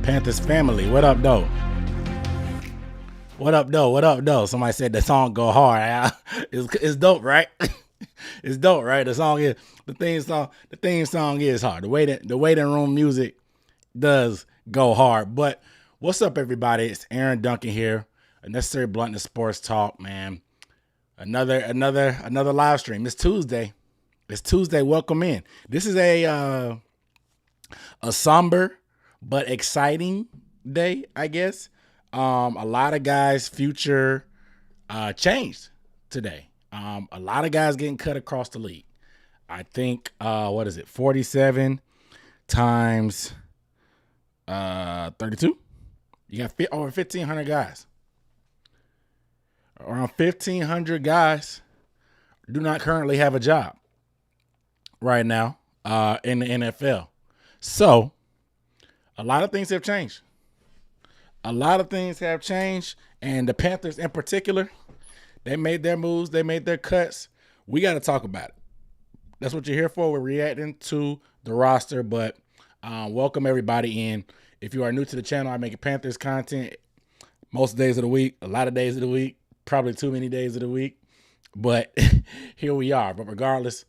Panthers family, what up, though? What up, though? What up, though? Somebody said the song go hard. It's dope, right? It's dope, right? The theme song is hard. The waiting room music does go hard. But what's up, everybody? It's Aaron Duncan here. A Necessary Bluntness Sports Talk, man. Another live stream. It's Tuesday. Welcome in. This is a somber but exciting day, I guess. A lot of guys' future changed today. A lot of guys getting cut across the league. I think 47 times 32. You got over 1,500 guys. Around 1,500 guys do not currently have a job right now in the NFL. So a lot of things have changed. And the Panthers in particular, they made their moves, they made their cuts. We got to talk about it. That's what you're here for. We're reacting to the roster, but welcome everybody in. If you are new to the channel, I make Panthers content most days of the week, a lot of days of the week, probably too many days of the week, but here we are. But regardless,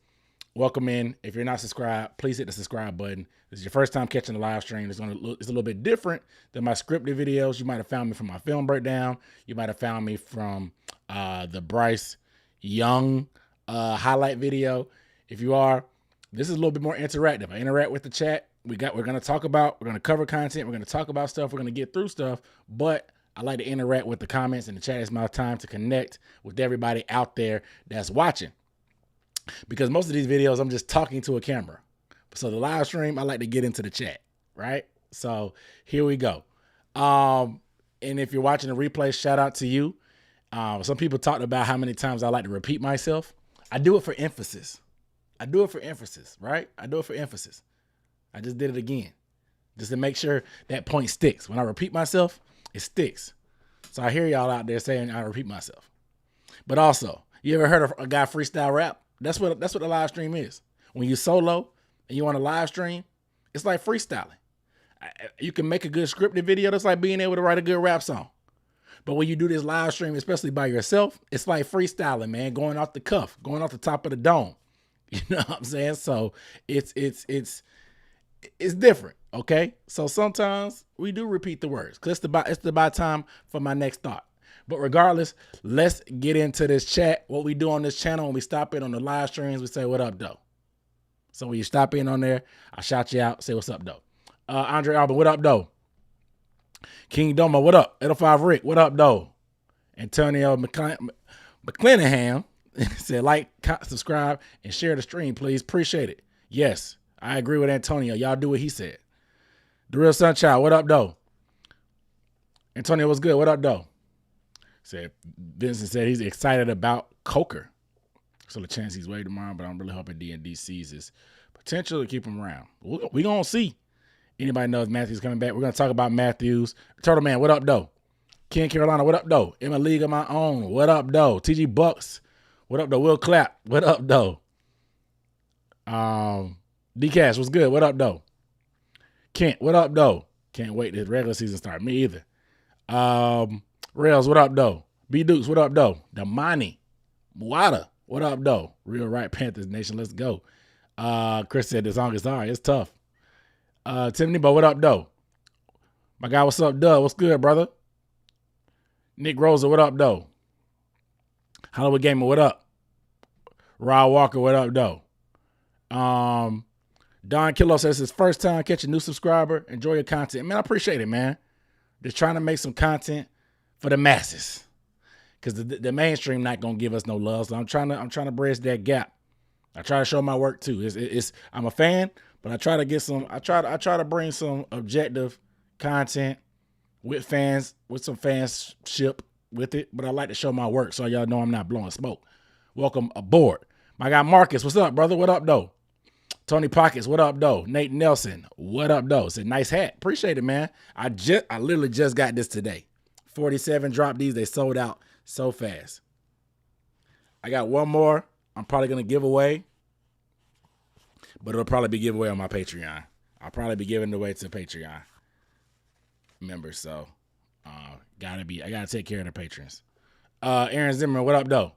welcome in. If you're not subscribed, please hit the subscribe button. This is your first time catching the live stream. It's a little bit different than my scripted videos. You might have found me from my film breakdown. You might have found me from the Bryce Young highlight video. If you are, this is a little bit more interactive. I interact with the chat. We're going to cover content. We're going to talk about stuff. We're going to get through stuff, but I like to interact with the comments in the chat. It's my time to connect with everybody out there that's watching. Because most of these videos, I'm just talking to a camera. So the live stream, I like to get into the chat, right? So here we go. And if you're watching the replay, shout out to you. Some people talked about how many times I like to repeat myself. I do it for emphasis. Right? I do it for emphasis. I just did it again, just to make sure that point sticks. When I repeat myself, it sticks. So I hear y'all out there saying I repeat myself. But also, you ever heard of a guy freestyle rap? That's what the live stream is. When you solo and you on a live stream, it's like freestyling. You can make a good scripted video. That's like being able to write a good rap song. But when you do this live stream, especially by yourself, it's like freestyling, man, going off the cuff, going off the top of the dome. You know what I'm saying? So it's different, okay? So sometimes we do repeat the words because it's about time for my next thought. But regardless, let's get into this chat. What we do on this channel when we stop in on the live streams, we say, what up, though? So when you stop in on there, I shout you out, say, what's up, though? Andre Alba, what up, though? King Domo, what up? 805 Rick, what up, though? Antonio McClanahan said, like, subscribe, and share the stream, please. Appreciate it. Yes, I agree with Antonio. Y'all do what he said. The Real Sunchild, what up, though? Antonio, what's good? What up, though? Said Vincent said he's excited about Coker. So the chance he's waived tomorrow, but I'm really hoping D&D sees his potential to keep him around. We're going to see. Anybody knows Matthews coming back? We're going to talk about Matthews. Turtle Man, what up, though? Ken Carolina, what up, though? In a league of my own, what up, though? TG Bucks, what up, though? Will Clapp, what up, though? D-Cash, what's good? What up, though? Kent, what up, though? Can't wait till the regular season start. Me either. Rails, what up, though? B Dukes, what up, though? Damani, Muada, what up, though? Real right Panthers Nation, let's go. Chris said the song is hard. It's tough. Tim Nebo, what up, though? My guy, what's up, Doug? What's good, brother? Nick Rosa, what up, though? Hollywood Gamer, what up? Rod Walker, what up, though? Don Kilo says his first time catching a new subscriber. Enjoy your content. Man, I appreciate it, man. Just trying to make some content for the masses, because the mainstream not gonna give us no love. So I'm trying to bridge that gap. I try to show my work too. I'm a fan, but I try to get some. I try to bring some objective content with fans, with some fanship with it. But I like to show my work, so y'all know I'm not blowing smoke. Welcome aboard, my guy Marcus. What's up, brother? What up, though? Tony Pockets, what up, though? Nate Nelson, what up, though? It's a nice hat. Appreciate it, man. I literally just got this today. 47 dropped these. They sold out so fast. I got one more I'm probably going to give away, but it'll probably be giveaway on my Patreon. I'll probably be giving it away to Patreon. members. So I gotta take care of the patrons. Aaron Zimmerman, what up, though?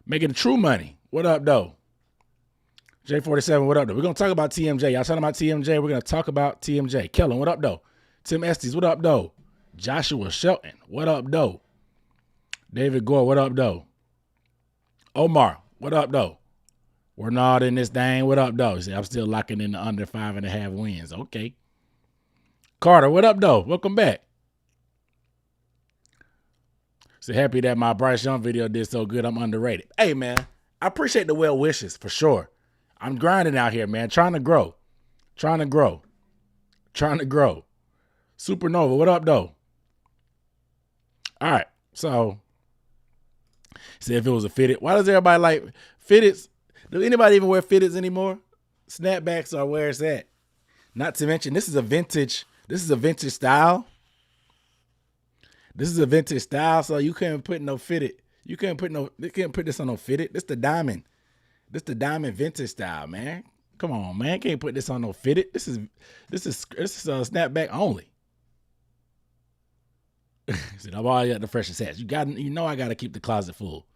Making the true money. What up, though? J47, what up, though? We're going to talk about TMJ. Y'all talking about TMJ? We're going to talk about TMJ. Kellen, what up, though? Tim Estes, what up, though? Joshua Shelton, what up, though? David Gore, what up, though? Omar, what up, though? We're not in this thing. What up, though? See, I'm still locking in the under 5.5 wins. Okay. Carter, what up, though? Welcome back. So happy that my Bryce Young video did so good. I'm underrated. Hey, man, I appreciate the well wishes for sure. I'm grinding out here, man. Trying to grow. Supernova, what up, though? All right. So, see if it was a fitted. Why does everybody like fitteds? Does anybody even wear fitteds anymore? Snapbacks are where it's at. Not to mention, this is a vintage style. So you can't put no fitted. You can't put this on no fitted. This the diamond. This the diamond vintage style, man. Come on, man. Can't put this on no fitted. This is snapback only. Said I've already got the freshest hats. I gotta keep the closet full.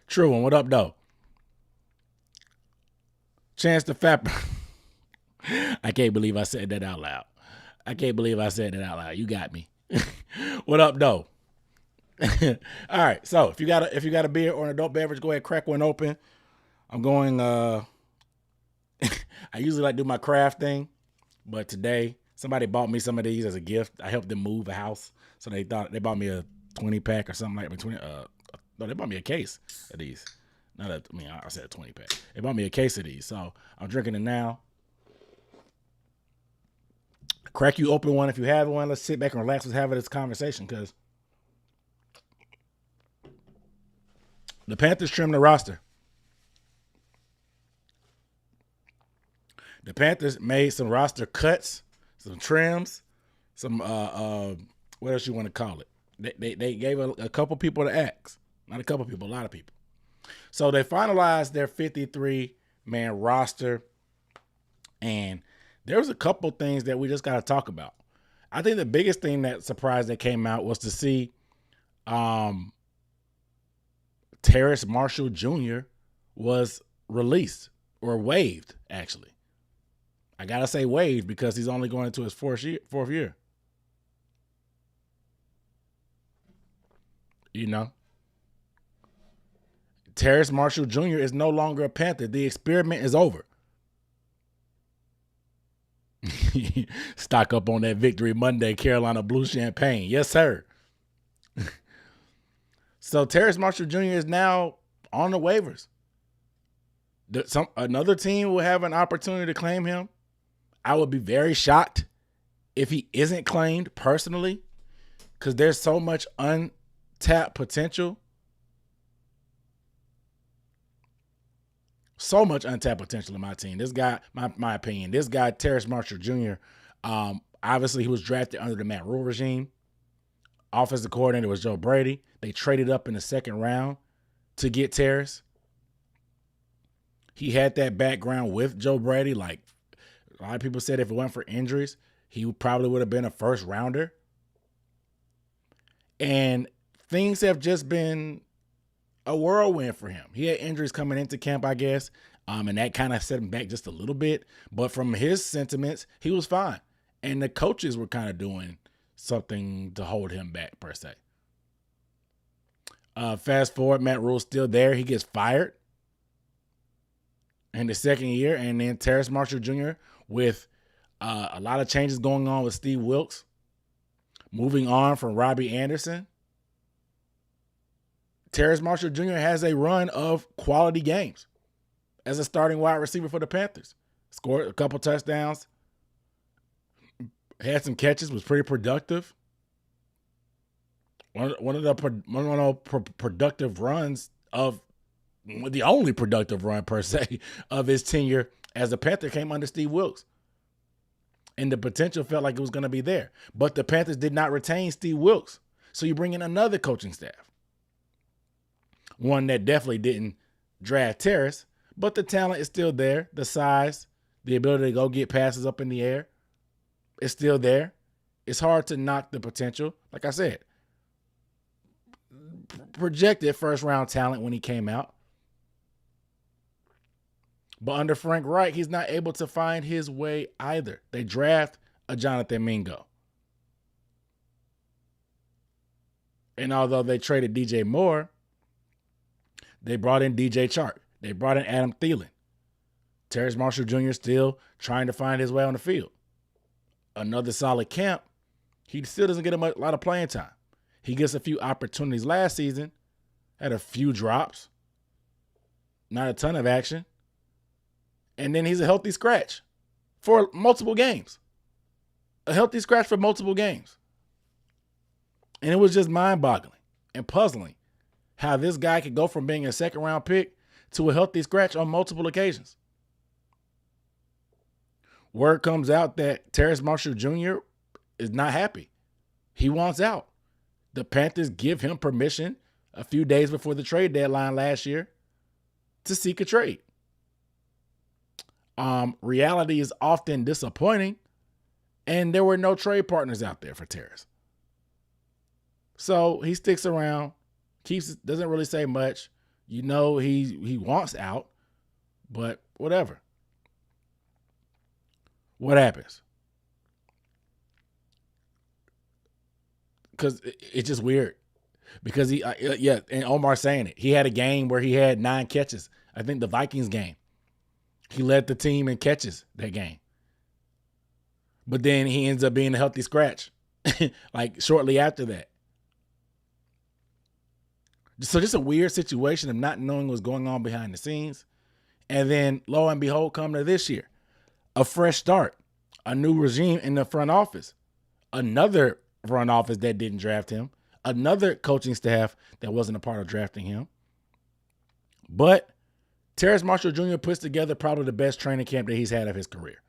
True one. What up, though? Chance the Fap. I can't believe I said that out loud. You got me. What up, though? All right. So if you got a beer or an adult beverage, go ahead, crack one open. I'm going. I usually like to do my craft thing, but today somebody bought me some of these as a gift. I helped them move a house, so they bought me a 20-pack or something like that. No, they bought me a case of these. I said a 20-pack. They bought me a case of these, so I'm drinking it now. Crack you open one if you have one. Let's sit back and relax. Let's have this conversation because the Panthers trimmed the roster. The Panthers made some roster cuts, some trims, some what else you want to call it? They gave a couple people to axe. Not a couple people, a lot of people. So they finalized their 53-man roster, and there was a couple things that we just got to talk about. I think the biggest thing that surprised that came out was to see Terrace Marshall Jr. was released or waived, actually. I got to say waived because he's only going into his fourth year. You know? Terrace Marshall Jr. is no longer a Panther. The experiment is over. Stock up on that Victory Monday Carolina Blue Champagne. Yes, sir. So Terrace Marshall Jr. is now on the waivers. Another team will have an opportunity to claim him. I would be very shocked if he isn't claimed personally because there's so much untapped potential. So much untapped potential in my team. This guy, my opinion, this guy, Terrace Marshall Jr., obviously he was drafted under the Matt Rule regime. Offensive coordinator was Joe Brady. They traded up in the second round to get Terrace. He had that background with Joe Brady. Like a lot of people said if it wasn't for injuries, he probably would have been a first rounder. And things have just been a whirlwind for him. He had injuries coming into camp, I guess, and that kind of set him back just a little bit. But from his sentiments, he was fine. And the coaches were kind of doing something to hold him back, per se. Fast forward, Matt Rule's still there. He gets fired in the second year. And then Terrace Marshall Jr. with a lot of changes going on with Steve Wilks, moving on from Robbie Anderson. Terrace Marshall Jr. has a run of quality games as a starting wide receiver for the Panthers. Scored a couple touchdowns, had some catches, was pretty productive. One of the productive runs of the only productive run per se of his tenure as a Panther came under Steve Wilks. And the potential felt like it was going to be there. But the Panthers did not retain Steve Wilks. So you bring in another coaching staff. One that definitely didn't draft Terrace, but the talent is still there. The size, the ability to go get passes up in the air is still there. It's hard to knock the potential. Like I said, projected first round talent when he came out. But under Frank Reich, he's not able to find his way either. They draft a Jonathan Mingo. And although they traded DJ Moore, they brought in DJ Chark. They brought in Adam Thielen. Terrace Marshall Jr. still trying to find his way on the field. Another solid camp. He still doesn't get a lot of playing time. He gets a few opportunities last season, had a few drops, not a ton of action. And then he's a healthy scratch for multiple games. A healthy scratch for multiple games. And it was just mind-boggling and puzzling how this guy could go from being a second-round pick to a healthy scratch on multiple occasions. Word comes out that Terrace Marshall Jr. is not happy. He wants out. The Panthers give him permission a few days before the trade deadline last year to seek a trade. Reality is often disappointing, and there were no trade partners out there for Terrace. So he sticks around, doesn't really say much. You know he wants out, but whatever. What happens? Because it's just weird. Because and Omar saying it. He had a game where he had 9 catches. I think the Vikings game. He led the team in catches that game. But then he ends up being a healthy scratch. Like shortly after that. So just a weird situation of not knowing what's going on behind the scenes. And then lo and behold, come to this year. A fresh start. A new regime in the front office. Another front office that didn't draft him. Another coaching staff that wasn't a part of drafting him. But Terrace Marshall Jr. puts together probably the best training camp that he's had of his career.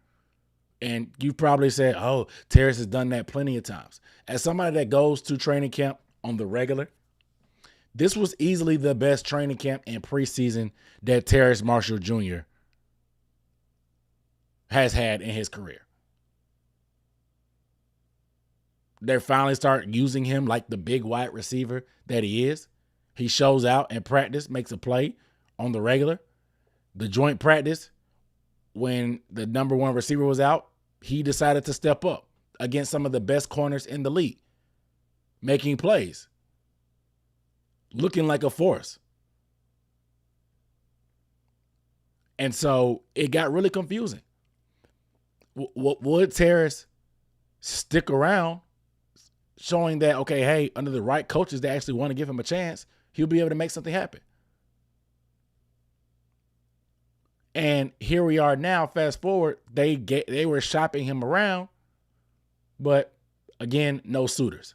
And you've probably said, oh, Terrace has done that plenty of times. As somebody that goes to training camp on the regular, this was easily the best training camp and preseason that Terrace Marshall Jr. has had in his career. They finally start using him like the big wide receiver that he is. He shows out in practice, makes a play on the regular. The joint practice, when the number 1 receiver was out, he decided to step up against some of the best corners in the league, making plays, looking like a force. And so it got really confusing. Would Terrace stick around, showing that, okay, hey, under the right coaches that actually want to give him a chance, he'll be able to make something happen? And here we are now, fast forward, they were shopping him around, but again, no suitors.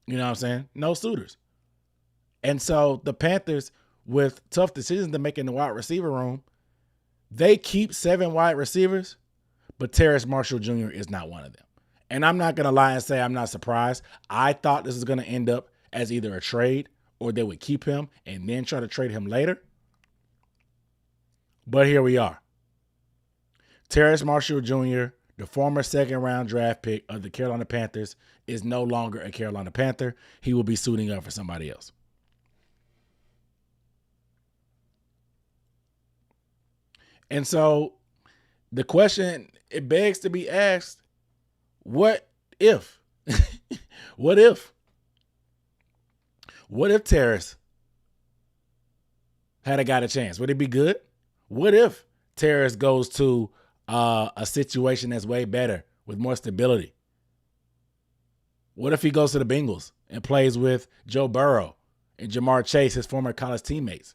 You know what I'm saying? No suitors. And so the Panthers, with tough decisions to make in the wide receiver room, they keep 7 wide receivers, but Terrace Marshall Jr. is not one of them. And I'm not going to lie and say I'm not surprised. I thought this was going to end up as either a trade or they would keep him and then try to trade him later. But here we are. Terrace Marshall Jr., the former second-round draft pick of the Carolina Panthers, is no longer a Carolina Panther. He will be suiting up for somebody else. And so the question, it begs to be asked, what if? What if? What if Terrace had got a chance? Would it be good? What if Terrace goes to a situation that's way better with more stability? What if he goes to the Bengals and plays with Joe Burrow and Jamar Chase, his former college teammates?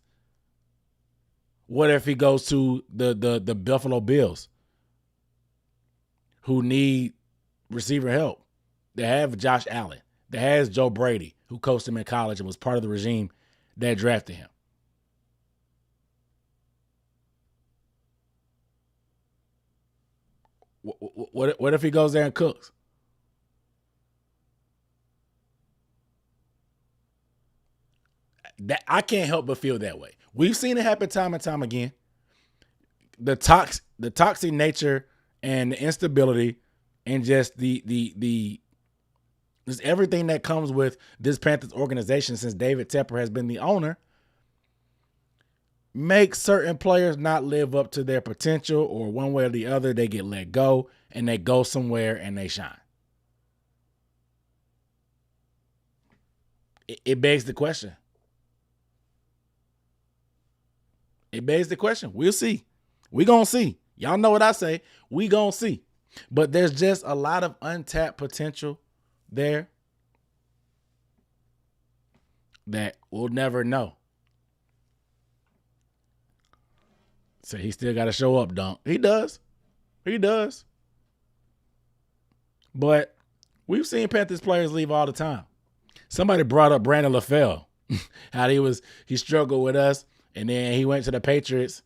What if he goes to the Buffalo Bills, who need receiver help? They have Josh Allen. They has Joe Brady, who coached him in college and was part of the regime that drafted him. What if he goes there and cooks? That I can't help but feel that way. We've seen it happen time and time again. The the toxic nature and the instability and just just everything that comes with this Panthers organization since David Tepper has been the owner makes certain players not live up to their potential, or one way or the other, they get let go and they go somewhere and they shine. It begs the question. It begs the question. We'll see. We gonna see. Y'all know what I say. We gonna see. But there's just a lot of untapped potential there that we'll never know. So he still got to show up, Dunk. He does. He does. But we've seen Panthers players leave all the time. Somebody brought up Brandon LaFell, how he struggled with us, and then he went to the Patriots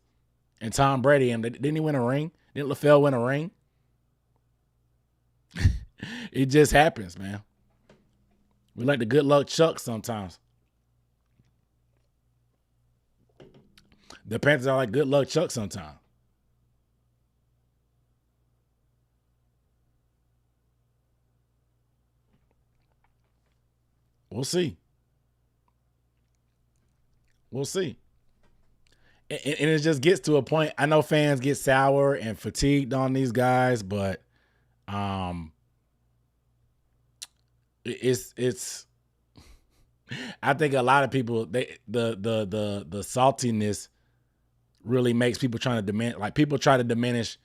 and Tom Brady, and didn't he win a ring? Didn't LaFell win a ring? It just happens, man. We like the good luck Chuck sometimes. The Panthers are like good luck Chuck sometimes. We'll see. We'll see. And it just gets to a point. I know fans get sour and fatigued on these guys, but it's I think a lot of people, the saltiness really makes people trying to diminish. Like, people try to diminish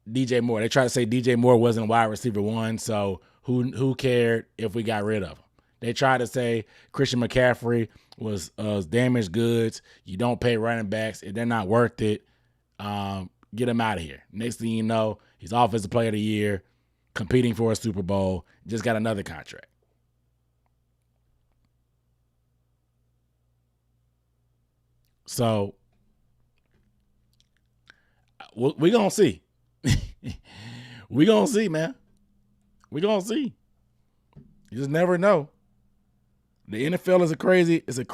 DJ Moore. They try to say DJ Moore wasn't wide receiver one, so who cared if we got rid of him? They try to say Christian McCaffrey was damaged goods. You don't pay running backs. If they're not worth it, get him out of here. Next thing you know, he's Offensive Player of the Year, competing for a Super Bowl, just got another contract. So we're going to see. We're going to see, man. We're going to see. You just never know. The NFL is a crazy league. It's a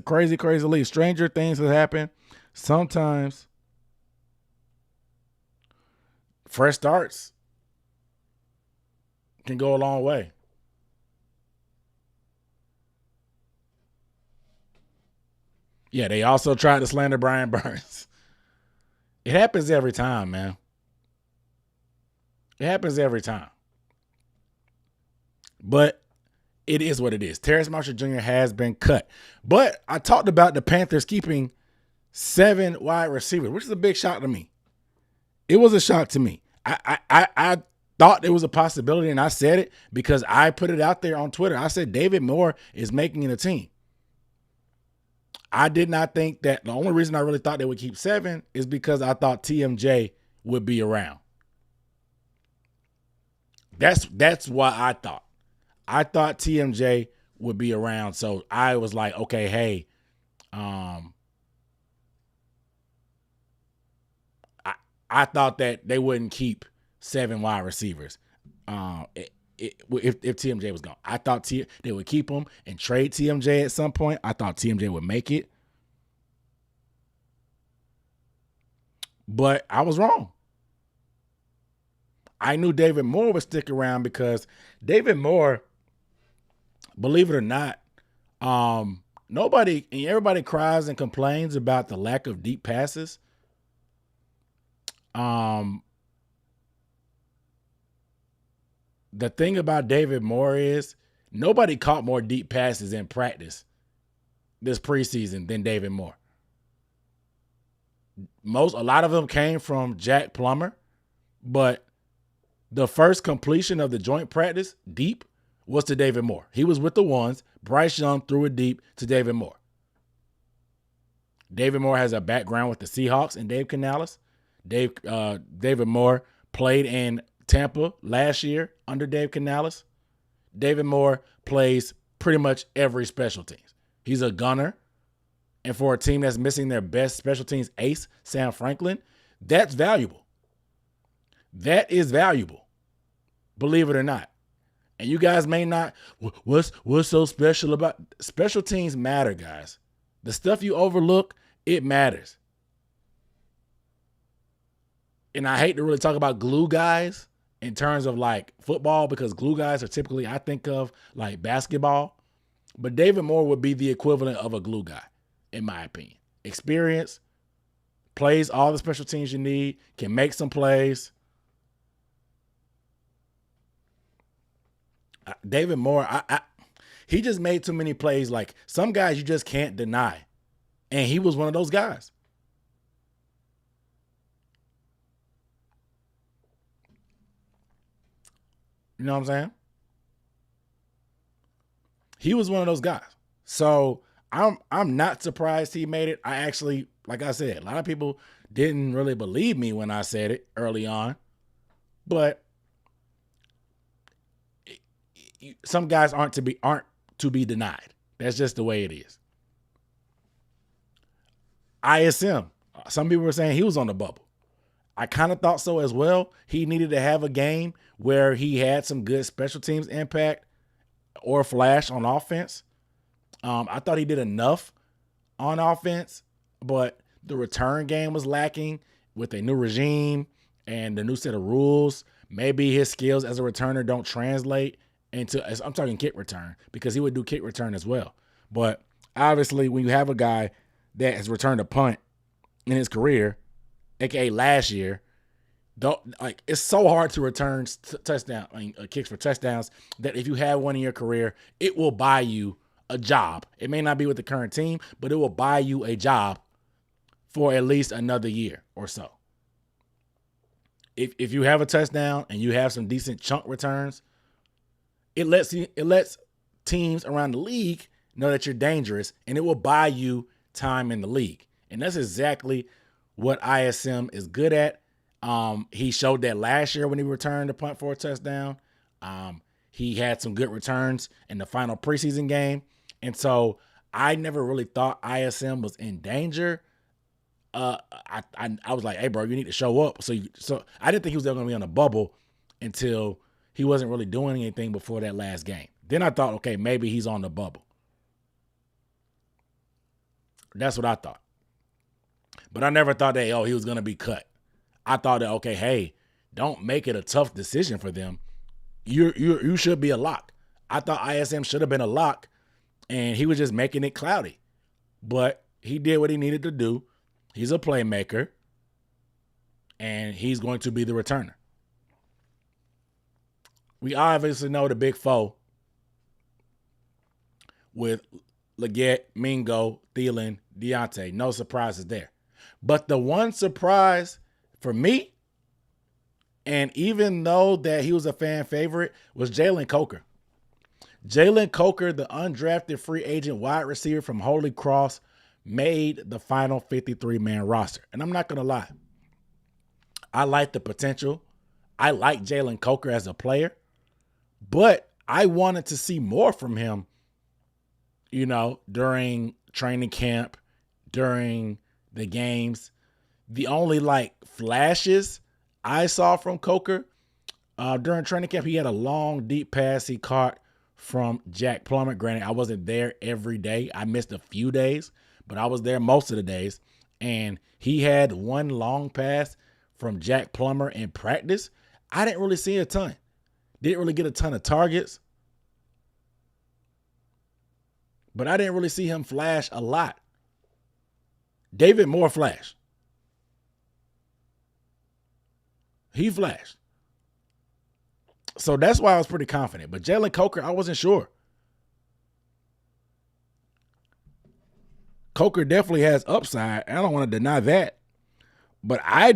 crazy league. Stranger things have happened. Sometimes fresh starts can go a long way. Yeah, they also tried to slander Brian Burns. It happens every time, man. It happens every time. But it is what it is. Terrace Marshall Jr. has been cut. But I talked about the Panthers keeping 7 wide receivers, which is a big shock to me. It was a shock to me. I thought it was a possibility, and I said it because I put it out there on Twitter. I said David Moore is making the team. I did not think that. The only reason I really thought they would keep 7 is because I thought TMJ would be around. That's why I thought. I thought TMJ would be around. So I was like, okay, hey, I thought that they wouldn't keep 7 wide receivers. If TMJ was gone, I thought they would keep him and trade TMJ at some point. I thought TMJ would make it, but I was wrong. I knew David Moore would stick around because David Moore, believe it or not, everybody cries and complains about the lack of deep passes. The thing about David Moore is nobody caught more deep passes in practice this preseason than David Moore. A lot of them came from Jack Plummer, but the first completion of the joint practice deep was to David Moore. He was with the ones. Bryce Young threw it deep to David Moore. David Moore has a background with the Seahawks and Dave Canales. David Moore played in Tampa last year under Dave Canales. David Moore plays pretty much every special teams. He's a gunner. And for a team that's missing their best special teams ace, Sam Franklin, that's valuable. That is valuable, believe it or not. And you guys may not, what's so special about special teams matter, guys. The stuff you overlook, it matters. And I hate to really talk about glue guys in terms of like football, because glue guys are typically, I think of like basketball. But David Moore would be the equivalent of a glue guy, in my opinion. Experience, plays all the special teams you need, can make some plays. David Moore, he just made too many plays. Like some guys you just can't deny. And he was one of those guys. You know what I'm saying? He was one of those guys. So I'm not surprised he made it. I actually, like I said, a lot of people didn't really believe me when I said it early on. But some guys aren't to be denied. That's just the way it is. ISM. Some people were saying he was on the bubble. I kind of thought so as well. He needed to have a game where he had some good special teams impact or flash on offense. I thought he did enough on offense, but the return game was lacking with a new regime and the new set of rules. Maybe his skills as a returner don't translate into, I'm talking kick return, because he would do kick return as well. But obviously when you have a guy that has returned a punt in his career, aka last year, it's so hard to return kicks for touchdowns that if you have one in your career, it will buy you a job. It may not be with the current team, but it will buy you a job for at least another year or so. If you have a touchdown and you have some decent chunk returns, it lets teams around the league know that you're dangerous, and it will buy you time in the league. And that's exactly what ISM is good at. He showed that last year when he returned a punt for a touchdown. He had some good returns in the final preseason game. And so I never really thought ISM was in danger. I was like, hey, bro, you need to show up. So I didn't think he was going to be on a bubble until he wasn't really doing anything before that last game. Then I thought, okay, maybe he's on the bubble. That's what I thought. But I never thought that, he was going to be cut. I thought that, okay, hey, don't make it a tough decision for them. You should be a lock. I thought ISM should have been a lock, and he was just making it cloudy. But he did what he needed to do. He's a playmaker, and he's going to be the returner. We obviously know the big foe with Leggett, Mingo, Thielen, Deontay. No surprises there. But the one surprise for me, and even though that he was a fan favorite, was Jalen Coker. Jalen Coker, the undrafted free agent wide receiver from Holy Cross, made the final 53-man roster. And I'm not going to lie. I like the potential. I like Jalen Coker as a player. But I wanted to see more from him, during training camp, during the games. The only flashes I saw from Coker during training camp, he had a long, deep pass he caught from Jack Plummer. Granted, I wasn't there every day. I missed a few days, but I was there most of the days. And he had one long pass from Jack Plummer in practice. I didn't really see a ton. Didn't really get a ton of targets. But I didn't really see him flash a lot. David Moore flashed. He flashed. So that's why I was pretty confident. But Jalen Coker, I wasn't sure. Coker definitely has upside. I don't want to deny that. But I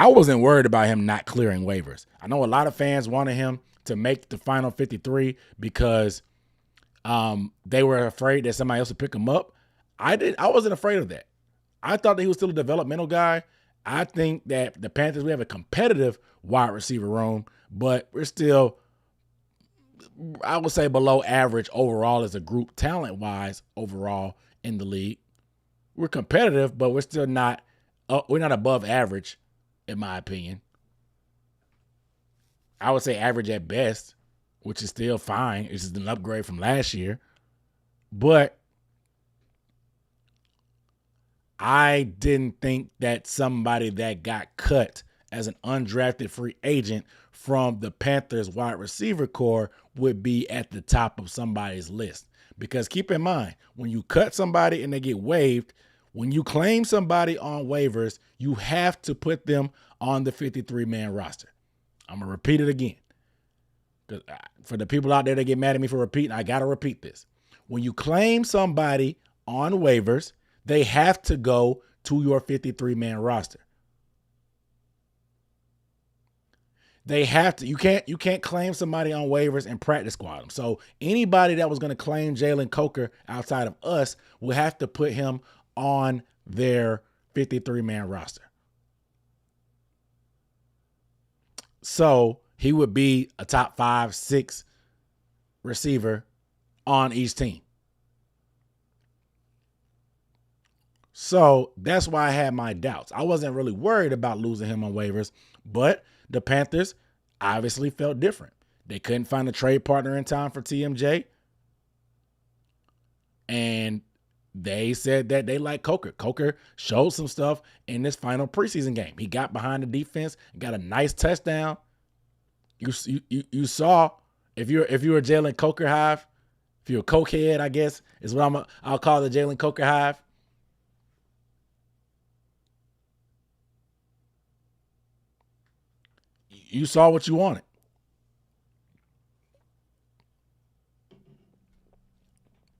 wasn't worried about him not clearing waivers. I know a lot of fans wanted him to make the final 53 because they were afraid that somebody else would pick him up. I wasn't afraid of that. I thought that he was still a developmental guy. I think that the Panthers, we have a competitive wide receiver room, but we're still, I would say, below average overall as a group, talent-wise overall in the league. We're competitive, but we're still not above average, in my opinion. I would say average at best which is still fine. It's just an upgrade from last year. But I didn't think that somebody that got cut as an undrafted free agent from the Panthers wide receiver core would be at the top of somebody's list. Because keep in mind, when you cut somebody and they get waived, when you claim somebody on waivers, you have to put them on the 53-man roster. I'm going to repeat it again. For the people out there that get mad at me for repeating, I got to repeat this. When you claim somebody on waivers, they have to go to your 53-man roster. They have to. You can't claim somebody on waivers and practice squad them. So anybody that was going to claim Jalen Coker outside of us will have to put him on their 53-man roster. So he would be a top 5, 6 receiver on each team. So that's why I had my doubts. I wasn't really worried about losing him on waivers, but the Panthers obviously felt different. They couldn't find a trade partner in time for TMJ. And they said that they like Coker. Coker showed some stuff in this final preseason game. He got behind the defense, got a nice touchdown. You saw, if you're a Jalen Coker hive, if you're a cokehead, I guess is what I'll call the Jalen Coker hive. You saw what you wanted.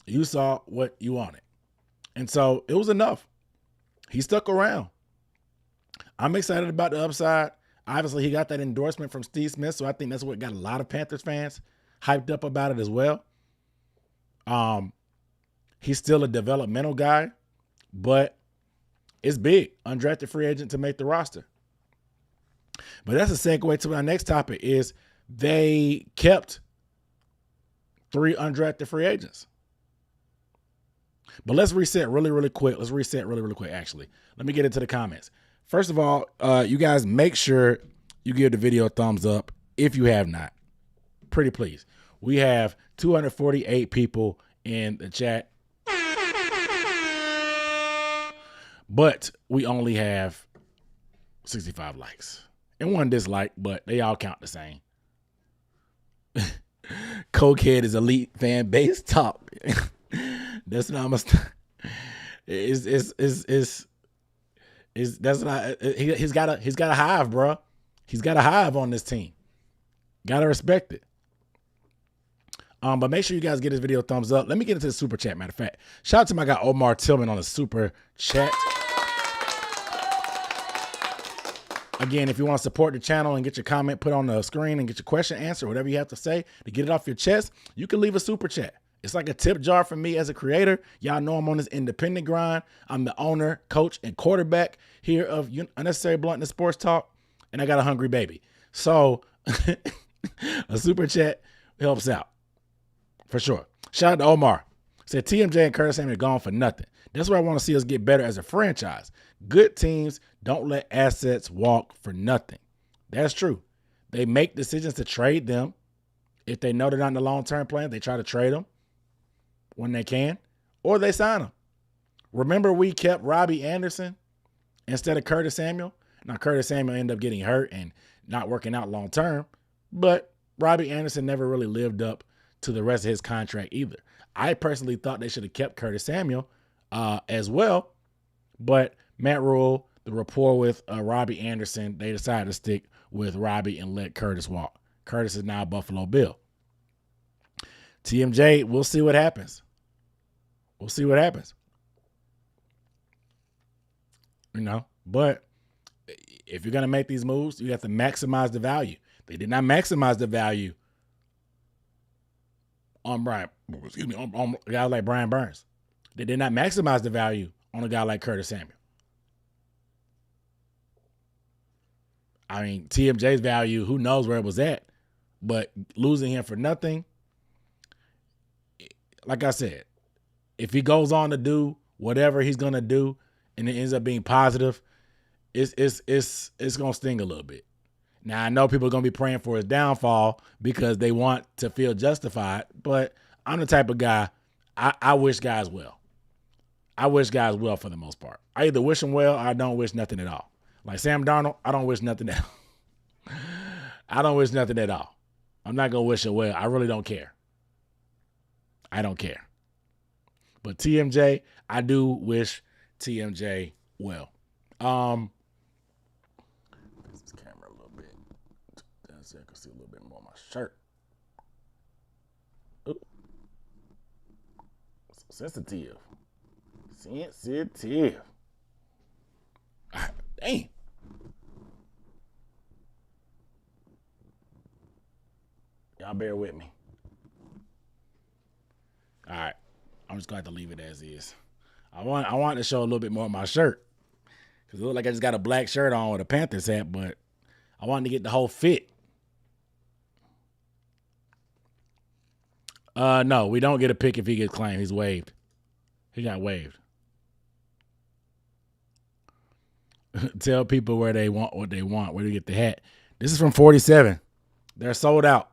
You saw what you wanted. And so it was enough. He stuck around. I'm excited about the upside. Obviously, he got that endorsement from Steve Smith, so I think that's what got a lot of Panthers fans hyped up about it as well. He's still a developmental guy, but it's big. Undrafted free agent to make the roster. But that's a segue to my next topic is they kept 3 undrafted free agents. But let's reset really quick. Actually. Let me get into the comments. First of all, you guys make sure you give the video a thumbs up if you have not. Pretty please. We have 248 people in the chat. But we only have 65 likes. And 1 dislike, but they all count the same. Cokehead is elite fan base top. That's not my that's not he's got a hive, bro. He's got a hive on this team. Gotta respect it. But make sure you guys get this video a thumbs up. Let me get into the super chat. Matter of fact, shout out to my guy Omar Tillman on the super chat. Again, if you want to support the channel and get your comment put on the screen and get your question answered, whatever you have to say to get it off your chest, you can leave a super chat. It's like a tip jar for me as a creator. Y'all know I'm on this independent grind. I'm the owner, coach, and quarterback here of Unnecessary Bluntness Sports Talk, and I got a hungry baby. So a super chat helps out for sure. Shout out to Omar. Said TMJ and Curtis Samuel gone for nothing. That's where I want to see us get better as a franchise. Good teams don't let assets walk for nothing. That's true. They make decisions to trade them. If they know they're not in the long-term plan, they try to trade them when they can, or they sign them. Remember we kept Robbie Anderson instead of Curtis Samuel? Now, Curtis Samuel ended up getting hurt and not working out long-term, but Robbie Anderson never really lived up to the rest of his contract either. I personally thought they should have kept Curtis Samuel as well, but Matt Rule, the rapport with Robbie Anderson, they decided to stick with Robbie and let Curtis walk. Curtis is now a Buffalo Bill. TMJ, we'll see what happens. We'll see what happens. You know, but if you're going to make these moves, you have to maximize the value. They did not maximize the value on on a guy like Brian Burns. They did not maximize the value on a guy like Curtis Samuel. I mean, TMJ's value, who knows where it was at, but losing him for nothing, like I said, if he goes on to do whatever he's going to do and it ends up being positive, it's going to sting a little bit. Now, I know people are going to be praying for his downfall because they want to feel justified, but I'm the type of guy, I wish guys well. I wish guys well for the most part. I either wish them well or I don't wish nothing at all. Like Sam Darnold, I don't wish nothing at all. I don't wish nothing at all. I'm not going to wish him well. I really don't care. I don't care. But TMJ, I do wish TMJ well. This camera a little bit. So I can see a little bit more of my shirt. Ooh. So sensitive. Sensitive. Dang. Y'all bear with me. All right. I'm just going to have to leave it as is. I want to show a little bit more of my shirt. Because it looks like I just got a black shirt on with a Panthers hat, but I wanted to get the whole fit. No, we don't get a pick if he gets claimed. He's waived. He got waived. Tell people where they want what they want, where to get the hat. This is from 47. They're sold out.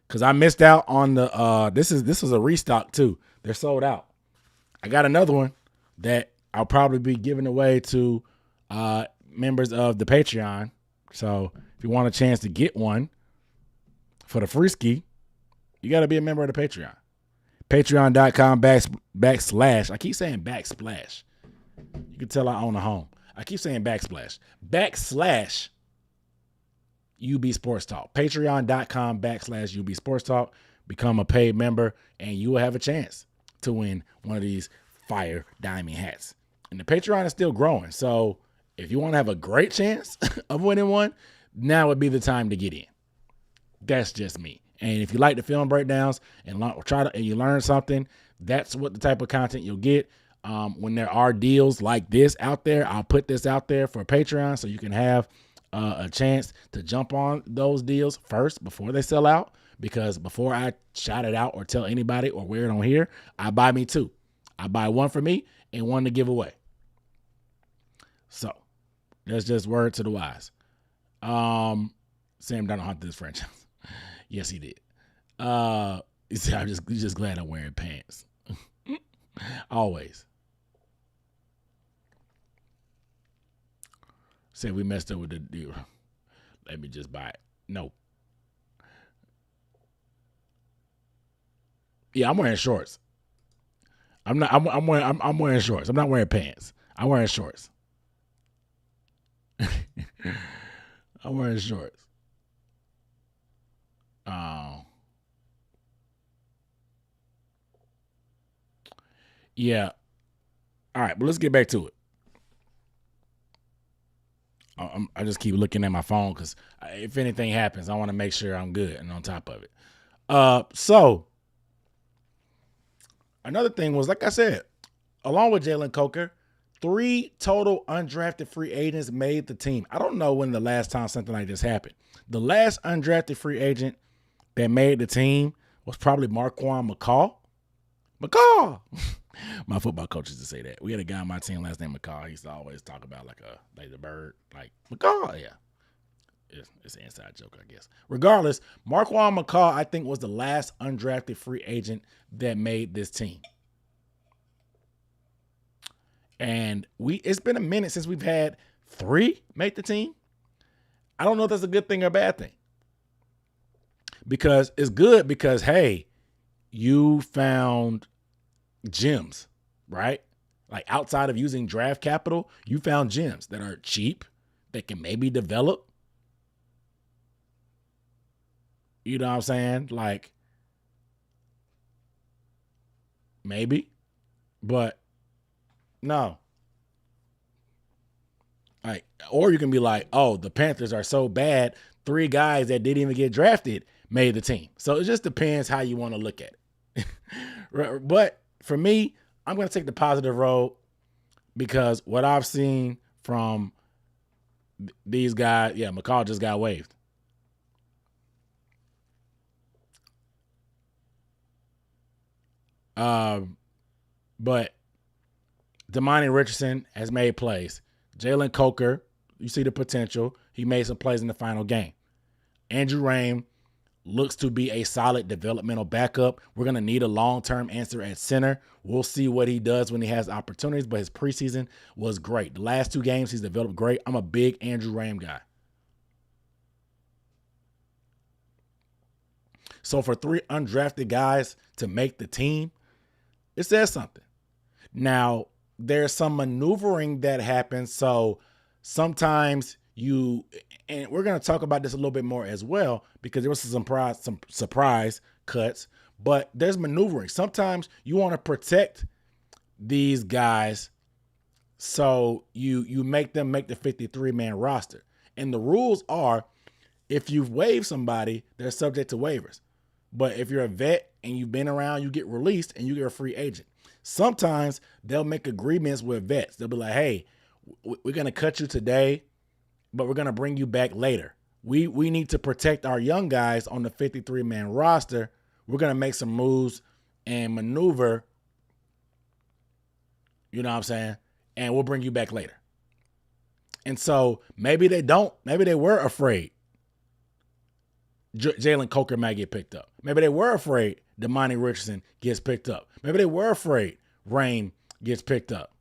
Because I missed out on the this was a restock too. They're sold out. I got another one that I'll probably be giving away to members of the Patreon. So if you want a chance to get one for the free ski, you got to be a member of the Patreon. Patreon.com backslash. I keep saying backsplash. You can tell I own a home. I keep saying backsplash. Backslash UB Sports Talk. Patreon.com backslash UB Sports Talk. Become a paid member, and you will have a chance to win one of these fire diamond hats. And the Patreon is still growing. So if you want to have a great chance of winning one, now would be the time to get in. That's just me. And if you like the film breakdowns and you learn something, that's what the type of content you'll get. When there are deals like this out there, I'll put this out there for Patreon so you can have a chance to jump on those deals first before they sell out. Because before I shout it out or tell anybody or wear it on here, I buy me two. I buy one for me and one to give away. So that's just word to the wise. Sam Darnold hunted this franchise. Yes, he did. He said, I'm just glad I'm wearing pants. Always. Said we messed up with the deal. Let me just buy it. No. Yeah, I'm wearing shorts. I'm wearing shorts. I'm not wearing pants. I'm wearing shorts. I'm wearing shorts. Yeah. All right, but let's get back to it. I just keep looking at my phone because if anything happens, I want to make sure I'm good and on top of it. So another thing was, like I said, along with Jalen Coker, 3 total undrafted free agents made the team. I don't know when the last time something like this happened. The last undrafted free agent that made the team was probably Marquand McCall. My football coach used to say that. We had a guy on my team last name McCall. He used to always talk about like the bird, like McCall. Yeah, it's an inside joke, I guess. Regardless, Marquand McCall, I think, was the last undrafted free agent that made this team. And it's been a minute since we've had 3 make the team. I don't know if that's a good thing or a bad thing. Because it's good because, hey, you found gems, right? Like outside of using draft capital, you found gems that are cheap, that can maybe develop. You know what I'm saying? Like, maybe, but no. Like, or you can be like, oh, the Panthers are so bad, 3 guys that didn't even get drafted made the team. So it just depends how you want to look at it. But for me, I'm going to take the positive road because what I've seen from these guys, yeah, McCall just got waived. But Damani Richardson has made plays. Jalen Coker You see the potential. He made some plays in the final game. Andrew Raym looks to be a solid developmental backup. We're going to need a long-term answer at center. We'll see what he does when he has opportunities, but his preseason was great. The last 2 games, he's developed great. I'm a big Andrew Raym guy. So for 3 undrafted guys to make the team, it says something. Now, there's some maneuvering that happens. So sometimes and we're going to talk about this a little bit more as well, because there was some surprise cuts, but there's maneuvering. Sometimes you want to protect these guys, so you make them make the 53-man roster. And the rules are, if you've waived somebody, they're subject to waivers. But if you're a vet and you've been around, you get released and you get a free agent. Sometimes they'll make agreements with vets. They'll be like, hey, we're going to cut you today, but we're going to bring you back later. We need to protect our young guys on the 53-man roster. We're going to make some moves and maneuver, you know what I'm saying? And we'll bring you back later. And so maybe they don't. Maybe they were afraid Jalen Coker might get picked up. Maybe they were afraid Damani Richardson gets picked up. Maybe they were afraid Raym gets picked up.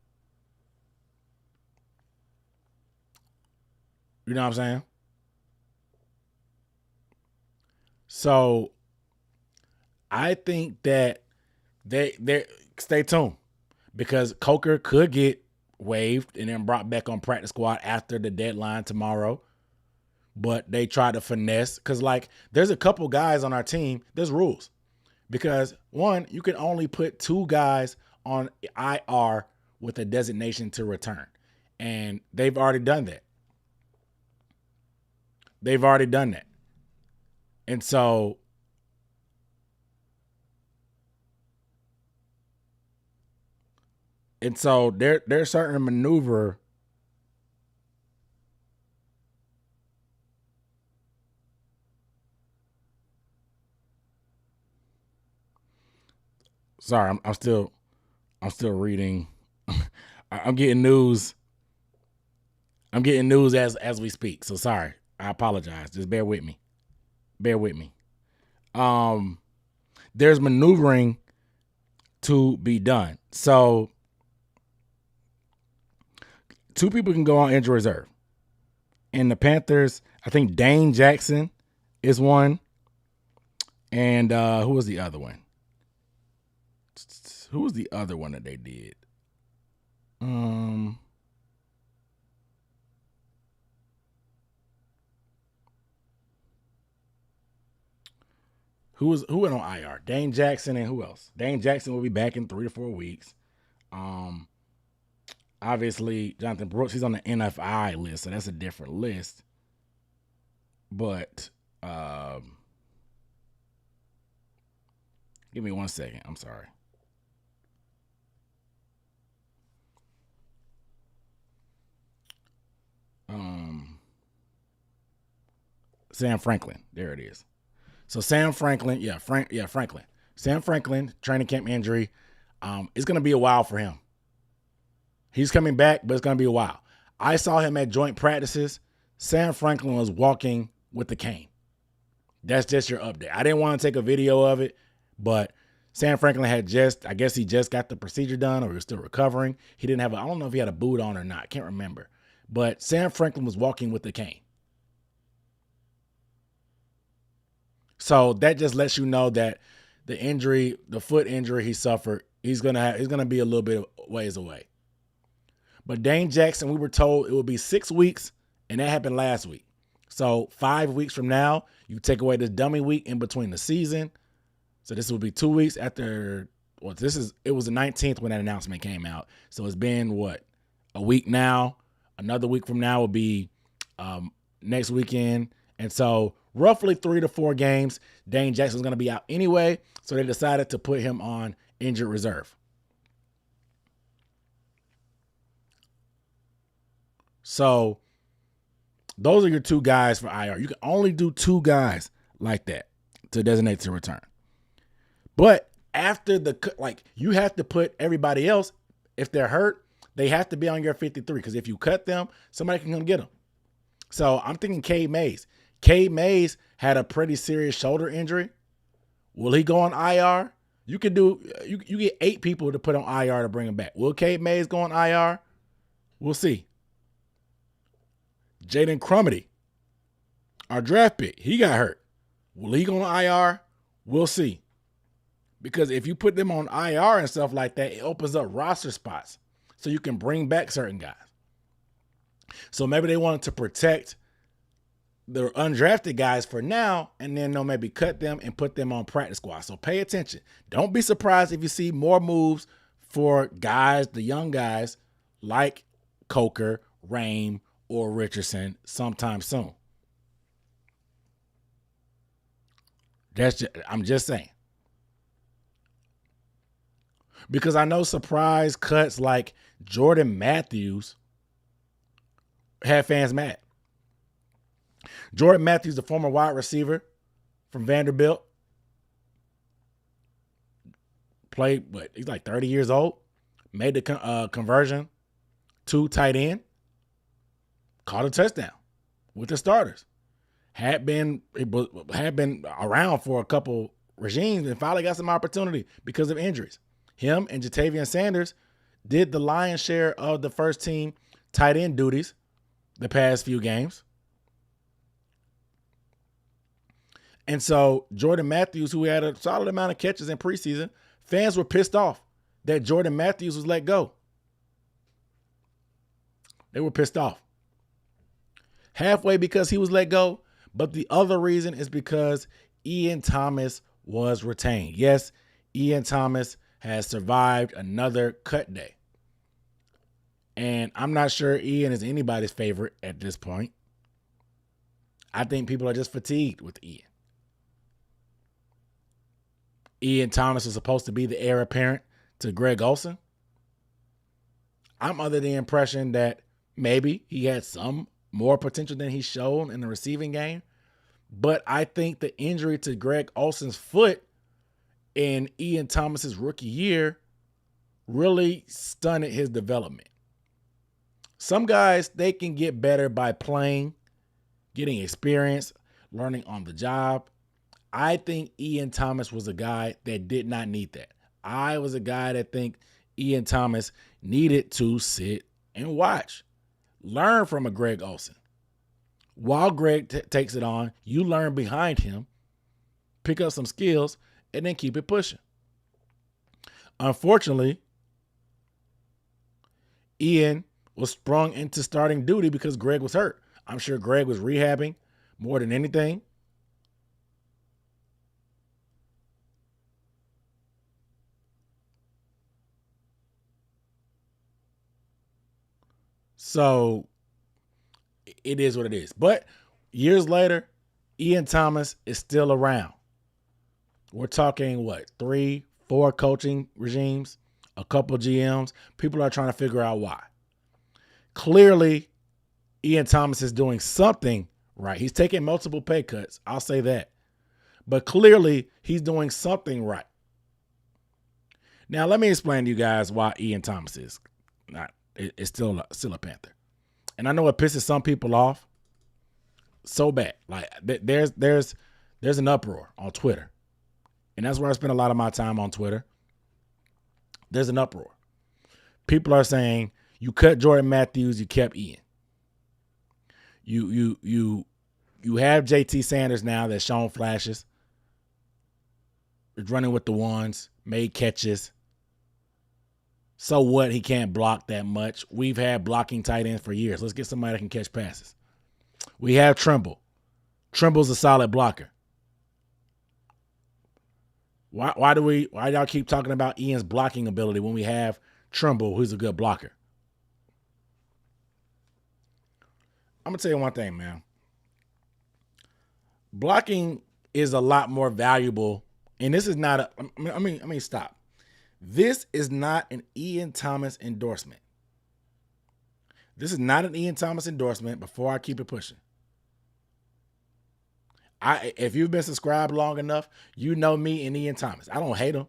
You know what I'm saying? So I think that they stay tuned, because Coker could get waived and then brought back on practice squad after the deadline tomorrow. But they try to finesse, because there's a couple guys on our team. There's rules, because 1, you can only put 2 guys on IR with a designation to return, and they've already done that. And so there's certain maneuver. Sorry, I'm still reading. I'm getting news. As we speak. So sorry. I apologize. Just bear with me. There's maneuvering to be done. So 2 people can go on injury reserve. In the Panthers, I think Dane Jackson is one. And who was the other one? Who was the other one that they did? Who went on IR? Dane Jackson, and who else? Dane Jackson will be back in 3 to 4 weeks. Obviously, Jonathan Brooks, he's on the NFI list, so that's a different list. But give me 1 second. I'm sorry. Sam Franklin. There it is. So Sam Franklin, Franklin. Sam Franklin, training camp injury. It's going to be a while for him. He's coming back, but it's going to be a while. I saw him at joint practices. Sam Franklin was walking with the cane. That's just your update. I didn't want to take a video of it, but Sam Franklin I guess he just got the procedure done, or he was still recovering. He didn't have I don't know if he had a boot on or not. I can't remember. But Sam Franklin was walking with the cane. So that just lets you know that the foot injury he suffered, he's gonna be a little bit of ways away. But Dane Jackson, we were told it would be 6 weeks, and that happened last week. So 5 weeks from now, you take away this dummy week in between the season. So this will be 2 weeks after. It was the 19th when that announcement came out. So it's been a week now. Another week from now will be next weekend. And so roughly 3 to 4 games, Dane Jackson's going to be out anyway. So they decided to put him on injured reserve. So those are your 2 guys for IR. You can only do 2 guys like that to designate to return. But after you have to put everybody else, if they're hurt, they have to be on your 53. Because if you cut them, somebody can come get them. So I'm thinking Cade Mays. Cade Mays had a pretty serious shoulder injury. Will he go on IR? You get 8 people to put on IR to bring him back. Will Cade Mays go on IR? We'll see. Jaden Crumity, our draft pick, he got hurt. Will he go on IR? We'll see. Because if you put them on IR and stuff like that, it opens up roster spots so you can bring back certain guys. So maybe they wanted to protect the undrafted guys for now, and then they'll maybe cut them and put them on practice squad. So pay attention. Don't be surprised if you see more moves for guys, the young guys, like Coker, Rame, or Richardson sometime soon. I'm just saying. Because I know surprise cuts like Jordan Matthews had fans mad. Jordan Matthews, the former wide receiver from Vanderbilt, played, he's like 30 years old, made the conversion to tight end, caught a touchdown with the starters. Had been around for a couple regimes and finally got some opportunity because of injuries. Him and Jatavian Sanders did the lion's share of the first team tight end duties the past few games. And so Jordan Matthews, who had a solid amount of catches in preseason, fans were pissed off that Jordan Matthews was let go. They were pissed off. Halfway because he was let go, but the other reason is because Ian Thomas was retained. Yes, Ian Thomas has survived another cut day. And I'm not sure Ian is anybody's favorite at this point. I think people are just fatigued with Ian. Ian Thomas was supposed to be the heir apparent to Greg Olsen. I'm under the impression that maybe he had some more potential than he's shown in the receiving game. But I think the injury to Greg Olsen's foot in Ian Thomas's rookie year really stunted his development. Some guys, they can get better by playing, getting experience, learning on the job. I think Ian Thomas was a guy that did not need that. I was a guy that think Ian Thomas needed to sit and watch. Learn from a Greg Olsen. While Greg takes it on, you learn behind him, pick up some skills, and then keep it pushing. Unfortunately, Ian was sprung into starting duty because Greg was hurt. I'm sure Greg was rehabbing more than anything. So it is what it is. But years later, Ian Thomas is still around. We're talking, 3, 4 coaching regimes, a couple GMs. People are trying to figure out why. Clearly, Ian Thomas is doing something right. He's taking multiple pay cuts. I'll say that. But clearly, he's doing something right. Now, let me explain to you guys why Ian Thomas is still a Panther. And I know it pisses some people off so bad. Like there's an uproar on Twitter. And that's where I spend a lot of my time on Twitter. There's an uproar. People are saying, you cut Jordan Matthews, you kept Ian. You have JT Sanders now that's shown flashes. Is running with the ones, made catches. So what? He can't block that much. We've had blocking tight ends for years. Let's get somebody that can catch passes. We have Trimble. Trimble's a solid blocker. Why do y'all keep talking about Ian's blocking ability when we have Trimble, who's a good blocker? I'm gonna tell you one thing, man. Blocking is a lot more valuable, and this is not stop. This is not an Ian Thomas endorsement. This is not an Ian Thomas endorsement before I keep it pushing. If you've been subscribed long enough, you know me and Ian Thomas. I don't hate him.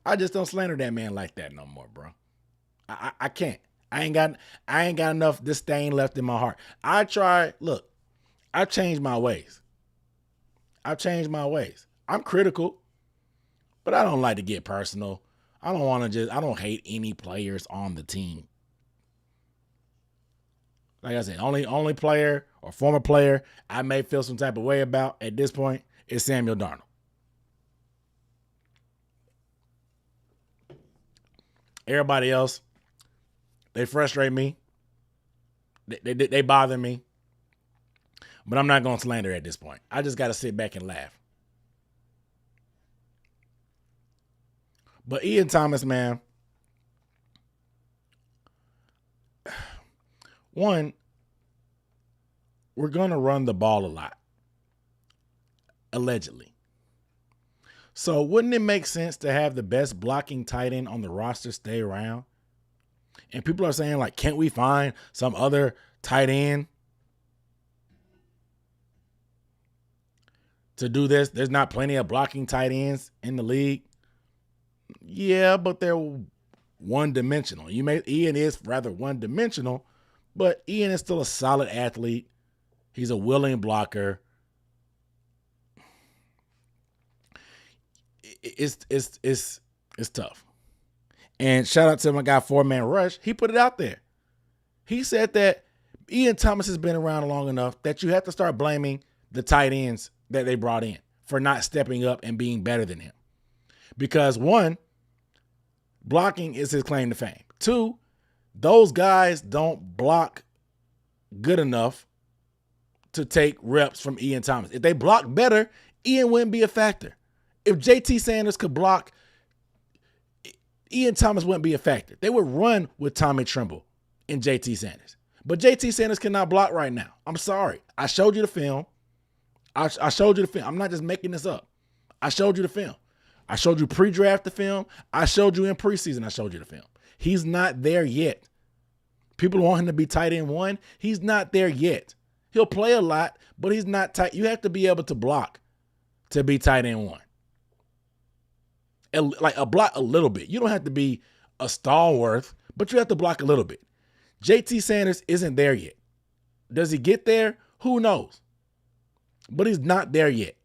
I just don't slander that man like that no more, bro. I can't. I ain't got enough disdain left in my heart. I've changed my ways. I'm critical, but I don't like to get personal. I don't hate any players on the team. Like I said, only player or former player I may feel some type of way about at this point is Samuel Darnold. Everybody else, they frustrate me. They bother me. But I'm not going to slander at this point. I just got to sit back and laugh. But Ian Thomas, man, one, we're going to run the ball a lot, allegedly. So wouldn't it make sense to have the best blocking tight end on the roster stay around? And people are saying, like, can't we find some other tight end to do this? There's not plenty of blocking tight ends in the league. Yeah, but they're one-dimensional. Ian is rather one-dimensional, but Ian is still a solid athlete. He's a willing blocker. It's tough. And shout out to my guy, 4-Man Rush. He put it out there. He said that Ian Thomas has been around long enough that you have to start blaming the tight ends that they brought in for not stepping up and being better than him. Because one, blocking is his claim to fame. Two, those guys don't block good enough to take reps from Ian Thomas. If they block better, Ian wouldn't be a factor. If JT Sanders could block, Ian Thomas wouldn't be a factor. They would run with Tommy Tremble and JT Sanders. But JT Sanders cannot block right now. I'm sorry. I showed you the film. I showed you the film. I'm not just making this up. I showed you the film. I showed you pre-draft the film. I showed you in preseason. I showed you the film. He's not there yet. People want him to be tight end one. He's not there yet. He'll play a lot, but he's not tight. You have to be able to block to be tight end one. Like a block a little bit. You don't have to be a stalwart, but you have to block a little bit. JT Sanders isn't there yet. Does he get there? Who knows? But he's not there yet.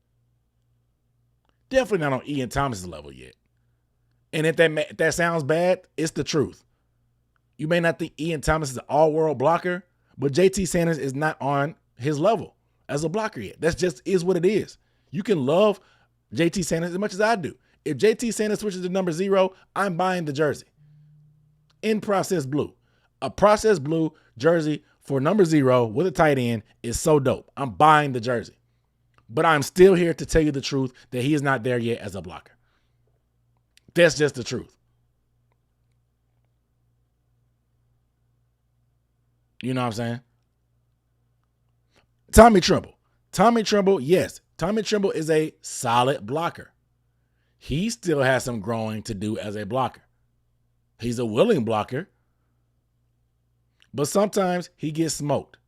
Definitely not on Ian Thomas' level yet. And if that sounds bad, it's the truth. You may not think Ian Thomas is an all-world blocker, but JT Sanders is not on his level as a blocker yet. That's just is what it is. You can love JT Sanders as much as I do. If JT Sanders switches to number 0, I'm buying the jersey. In processed blue. A processed blue jersey for number 0 with a tight end is so dope. I'm buying the jersey. But I'm still here to tell you the truth that he is not there yet as a blocker. That's just the truth. You know what I'm saying? Tommy Tremble, yes. Tommy Tremble is a solid blocker. He still has some growing to do as a blocker. He's a willing blocker, but sometimes he gets smoked.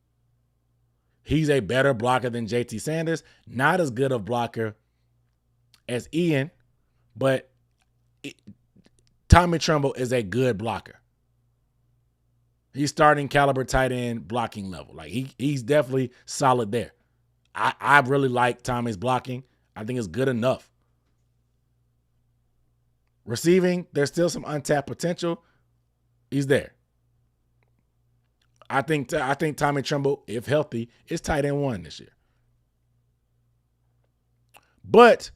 He's a better blocker than JT Sanders, not as good a blocker as Ian, but Tommy Tremble is a good blocker. He's starting caliber tight end blocking level. Like he's definitely solid there. I really like Tommy's blocking. I think it's good enough. Receiving, there's still some untapped potential. He's there. I think Tommy Tremble, if healthy, is tight end 1 this year. But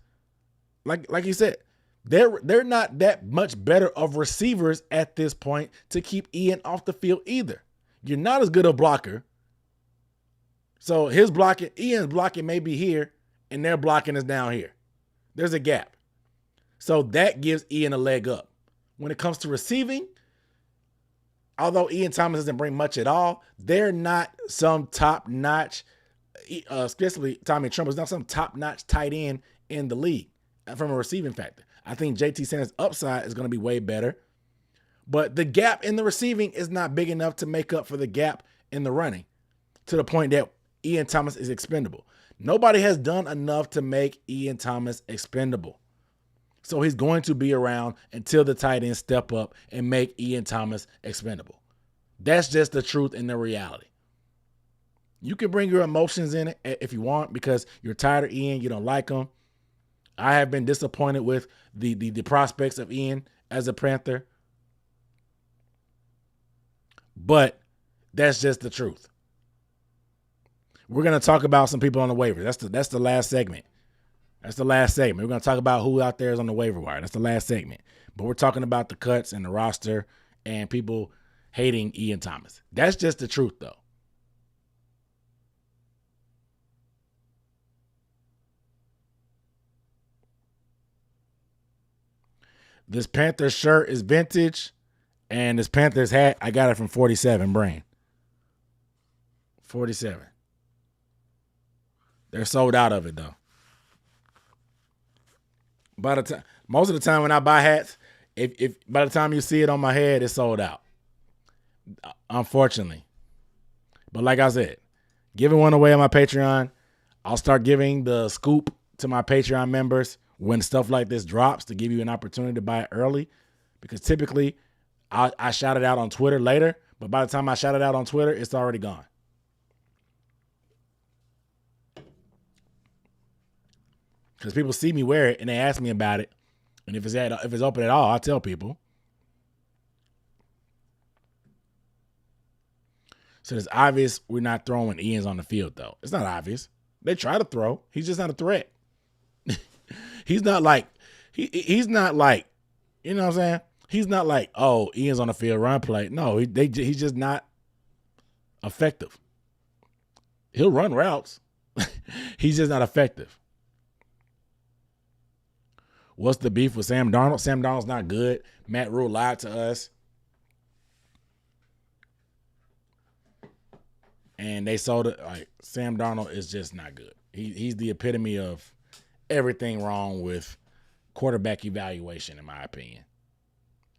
like you said, they're not that much better of receivers at this point to keep Ian off the field either. You're not as good a blocker. So Ian's blocking may be here, and their blocking is down here. There's a gap. So that gives Ian a leg up. When it comes to receiving, although Ian Thomas doesn't bring much at all, they're not some top-notch, especially Tommy Tremble is not some top-notch tight end in the league from a receiving factor. I think JT Sanders' upside is going to be way better. But the gap in the receiving is not big enough to make up for the gap in the running to the point that Ian Thomas is expendable. Nobody has done enough to make Ian Thomas expendable. So he's going to be around until the tight ends step up and make Ian Thomas expendable. That's just the truth and the reality. You can bring your emotions in it if you want because you're tired of Ian, you don't like him. I have been disappointed with the prospects of Ian as a Panther. But that's just the truth. We're going to talk about some people on the waiver. That's the last segment. That's the last segment. We're going to talk about who out there is on the waiver wire. That's the last segment. But we're talking about the cuts and the roster and people hating Ian Thomas. That's just the truth, though. This Panthers shirt is vintage, and this Panthers hat, I got it from 47 Brain. 47. They're sold out of it, though. Most of the time when I buy hats, if by the time you see it on my head, it's sold out. Unfortunately. But like I said, giving one away on my Patreon. I'll start giving the scoop to my Patreon members when stuff like this drops to give you an opportunity to buy it early. Because typically, I shout it out on Twitter later. But by the time I shout it out on Twitter, it's already gone. Because people see me wear it and they ask me about it. And if it's open at all, I tell people. So it's obvious we're not throwing Ian's on the field, though. It's not obvious. They try to throw. He's just not a threat. He's not like, he's not like, you know what I'm saying? He's not like, oh, Ian's on the field, run play. No, he's just not effective. He'll run routes. He's just not effective. What's the beef with Sam Darnold? Sam Darnold's not good. Matt Rule lied to us. And they sold it like Sam Darnold is just not good. He's the epitome of everything wrong with quarterback evaluation, in my opinion.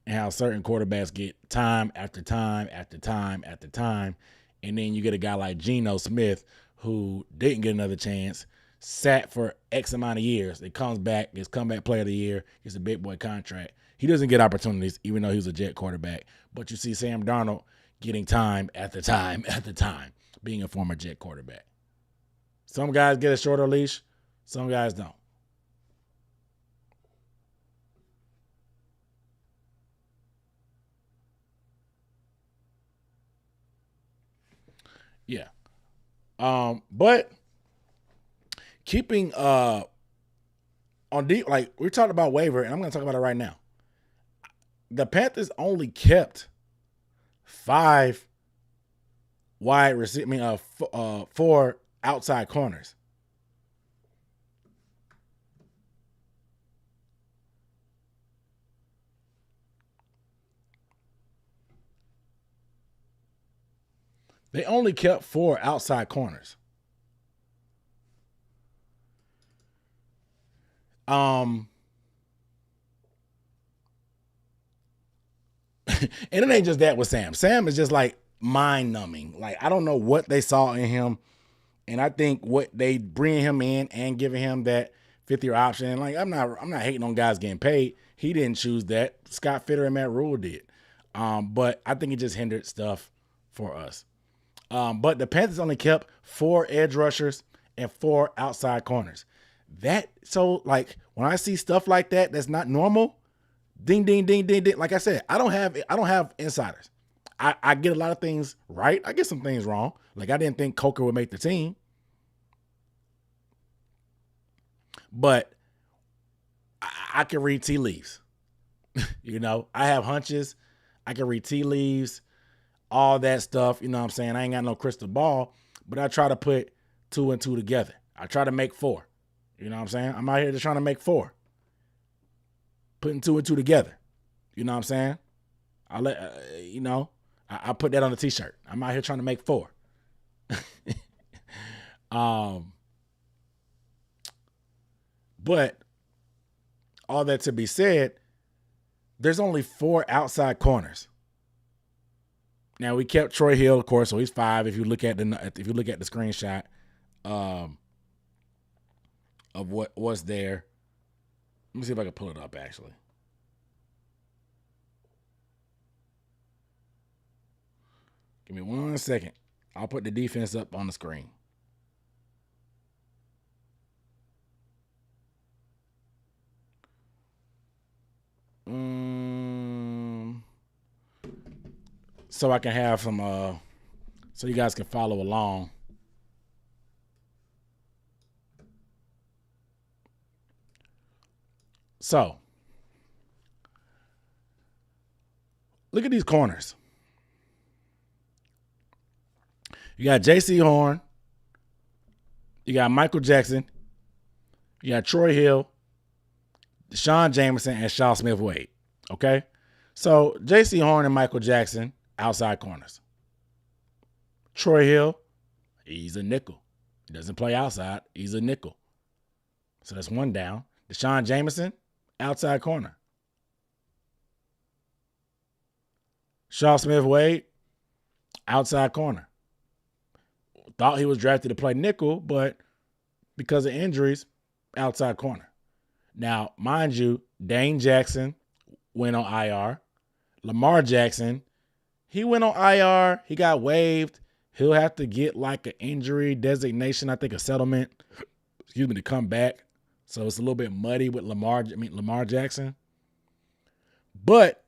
And how certain quarterbacks get time after time after time after time. And then you get a guy like Geno Smith who didn't get another chance, sat for X amount of years. It comes back, gets comeback player of the year, gets a big boy contract. He doesn't get opportunities, even though he was a Jet quarterback. But you see Sam Darnold getting time after time after time, being a former Jet quarterback. Some guys get a shorter leash, some guys don't. Yeah. But keeping on deep, like we're talking about waiver, and I'm going to talk about it right now. The Panthers only kept 5 wide receiver, 4 outside corners. They only kept 4 outside corners. And it ain't just that with Sam. Sam is just like mind numbing. Like, I don't know what they saw in him. And I think what they bring him in and giving him that 5th-year option, like I'm not hating on guys getting paid. He didn't choose that. Scott Fitter and Matt Rule did. But I think it just hindered stuff for us. But the Panthers only kept 4 edge rushers and 4 outside corners. So like when I see stuff like that, that's not normal. Ding, ding, ding, ding, ding. Like I said, I don't have insiders. I get a lot of things right. I get some things wrong. Like I didn't think Coker would make the team. But I can read tea leaves. You know, I have hunches. I can read tea leaves, all that stuff. You know what I'm saying? I ain't got no crystal ball, but I try to put 2 and 2 together. I try to make 4. You know what I'm saying? I'm out here just trying to make 4. Putting 2 and 2 together. You know what I'm saying? I put that on a t-shirt. I'm out here trying to make 4. But all that to be said, there's only 4 outside corners. Now we kept Troy Hill, of course, so he's 5. If you look at the screenshot of what was there, let me see if I can pull it up. Actually, Give me 1 second. I'll put the defense up on the screen. So I can have some, so you guys can follow along. So, look at these corners. You got J.C. Horn. You got Michael Jackson. You got Troy Hill, Deshaun Jameson, and Shaw Smith-Wade. Okay? So, J.C. Horn and Michael Jackson, outside corners. Troy Hill, he's a nickel. He doesn't play outside. He's a nickel. So, that's one down. Deshaun Jameson, outside corner. Shaw Smith-Wade, outside corner. Thought he was drafted to play nickel, but because of injuries, outside corner. Now, mind you, Dane Jackson went on IR. Lamar Jackson, he went on IR. He got waived. He'll have to get like an injury designation, I think a settlement, to come back. So it's a little bit muddy with Lamar Jackson. But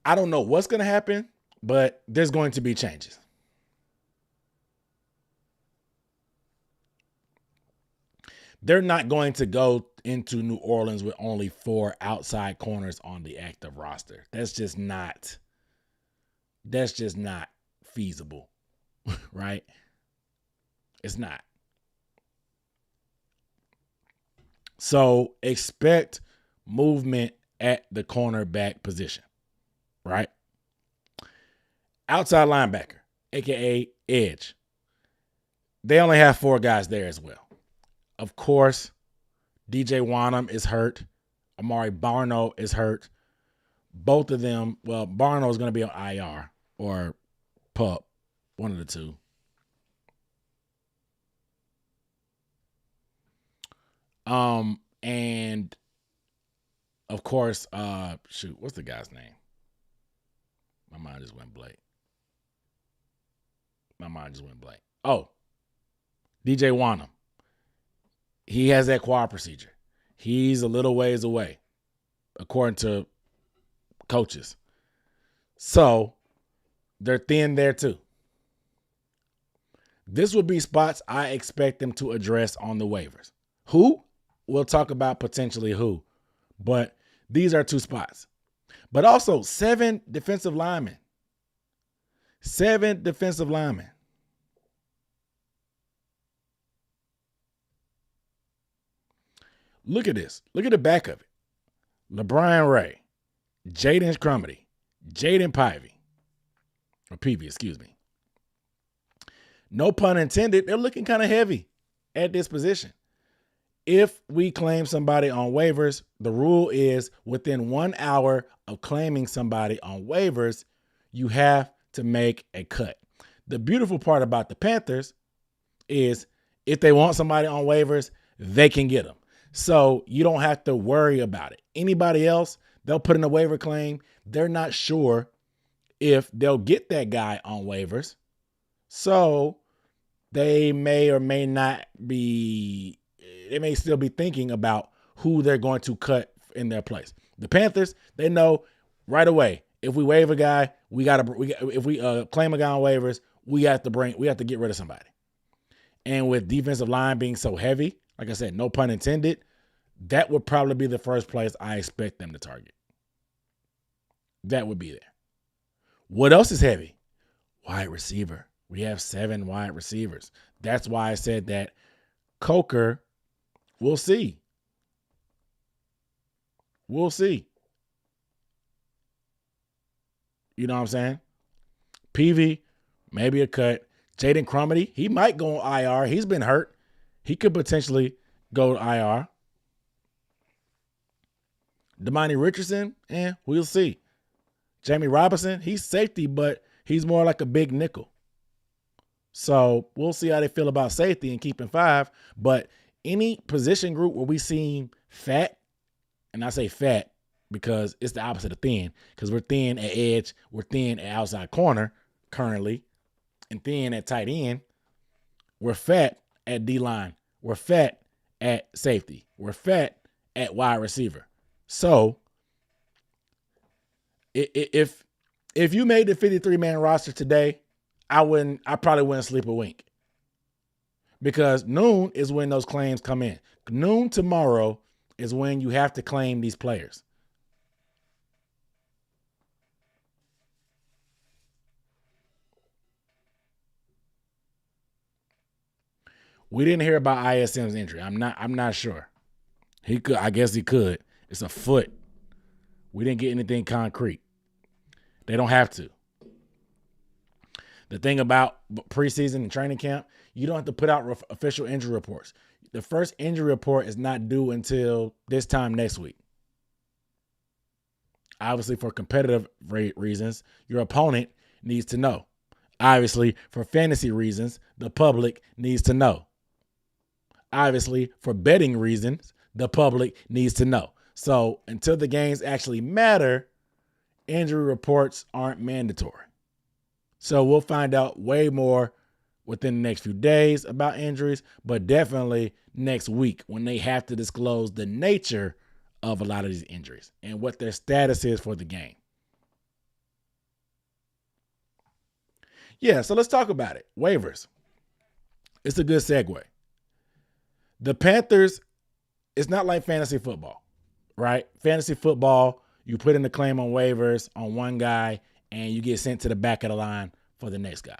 I don't know what's going to happen, but there's going to be changes. They're not going to go into New Orleans with only 4 outside corners on the active roster. That's just not feasible, right? It's not. So expect movement at the cornerback position, right? Outside linebacker, aka edge. They only have 4 guys there as well. Of course, DJ Wanham is hurt. Amari Barno is hurt. Both of them, well, Barno is going to be on IR or PUP, one of the two. And of course, what's the guy's name? My mind just went blank. Oh, DJ Wanham. He has that quad procedure. He's a little ways away, according to coaches. So they're thin there too. This would be spots I expect them to address on the waivers. Who? We'll talk about potentially who. But these are 2 spots. But also 7 defensive linemen. 7 defensive linemen. Look at this. Look at the back of it. LeBron Ray, Jaden Crumedy, Jaden Peavy, excuse me. No pun intended, they're looking kind of heavy at this position. If we claim somebody on waivers, the rule is within 1 hour of claiming somebody on waivers, you have to make a cut. The beautiful part about the Panthers is if they want somebody on waivers, they can get them. So you don't have to worry about it. Anybody else, they'll put in a waiver claim. They're not sure if they'll get that guy on waivers. So they may or may not be, they may still be thinking about who they're going to cut in their place. The Panthers, they know right away, if we waive a guy, if we claim a guy on waivers, we have to get rid of somebody. And with defensive line being so heavy, like I said, no pun intended, that would probably be the first place I expect them to target. That would be there. What else is heavy? Wide receiver. We have 7 wide receivers. That's why I said that Coker, we'll see. We'll see. You know what I'm saying? Peavy, maybe a cut. Jaden Crumedy, he might go on IR. He's been hurt. He could potentially go to IR. Damani Richardson, we'll see. Jamie Robinson, he's safety, but he's more like a big nickel. So we'll see how they feel about safety and keeping 5. But any position group where we seem fat, and I say fat, because it's the opposite of thin, because we're thin at edge, we're thin at outside corner currently, and thin at tight end. We're fat at D-line. We're fat at safety. We're fat at wide receiver. So if you made the 53-man roster today, I probably wouldn't sleep a wink. Because noon is when those claims come in. Noon tomorrow is when you have to claim these players. We didn't hear about ISM's injury. I'm not sure. He could. I guess he could. It's a foot. We didn't get anything concrete. They don't have to. The thing about preseason and training camp, you don't have to put out official injury reports. The first injury report is not due until this time next week. Obviously, for competitive reasons, your opponent needs to know. Obviously, for fantasy reasons, the public needs to know. Obviously, for betting reasons, the public needs to know. So until the games actually matter, injury reports aren't mandatory. So we'll find out way more within the next few days about injuries, but definitely next week when they have to disclose the nature of a lot of these injuries and what their status is for the game. Yeah, so let's talk about it. Waivers. It's a good segue. The Panthers, it's not like fantasy football, right? Fantasy football, you put in the claim on waivers on one guy and you get sent to the back of the line for the next guy.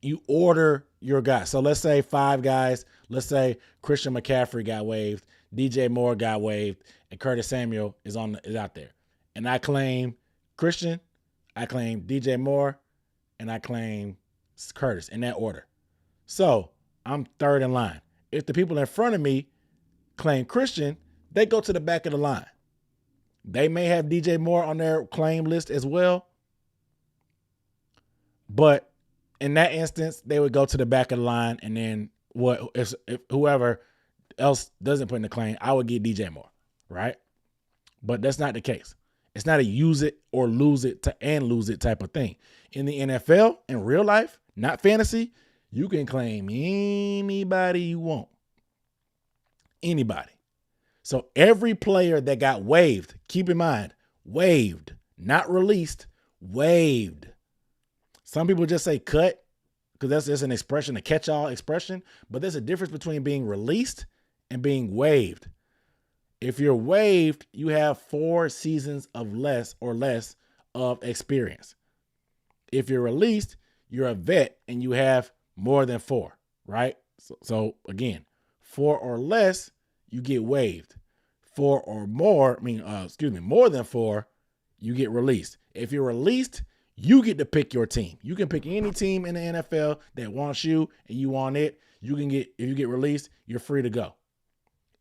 You order your guy. So let's say 5 guys. Let's say Christian McCaffrey got waived, DJ Moore got waived, and Curtis Samuel is out there. And I claim Christian, I claim DJ Moore, and I claim Curtis in that order. So I'm third in line. If the people in front of me claim Christian, they go to the back of the line. They may have DJ Moore on their claim list as well. But in that instance, they would go to the back of the line, and then if whoever else doesn't put in the claim, I would get DJ Moore, right? But that's not the case. It's not a use it or lose it lose it type of thing. In the NFL, in real life, not fantasy, you can claim anybody you want. Anybody. So every player that got waived, keep in mind, waived, not released, waived. Some people just say cut because that's just an expression, a catch-all expression. But there's a difference between being released and being waived. If you're waived, you have 4 seasons of less of experience. If you're released, you're a vet and you have more than 4, right? So again, 4 or less, you get waived. 4 or more, more than 4, you get released. If you're released, you get to pick your team. You can pick any team in the NFL that wants you and you want it. If you get released, you're free to go.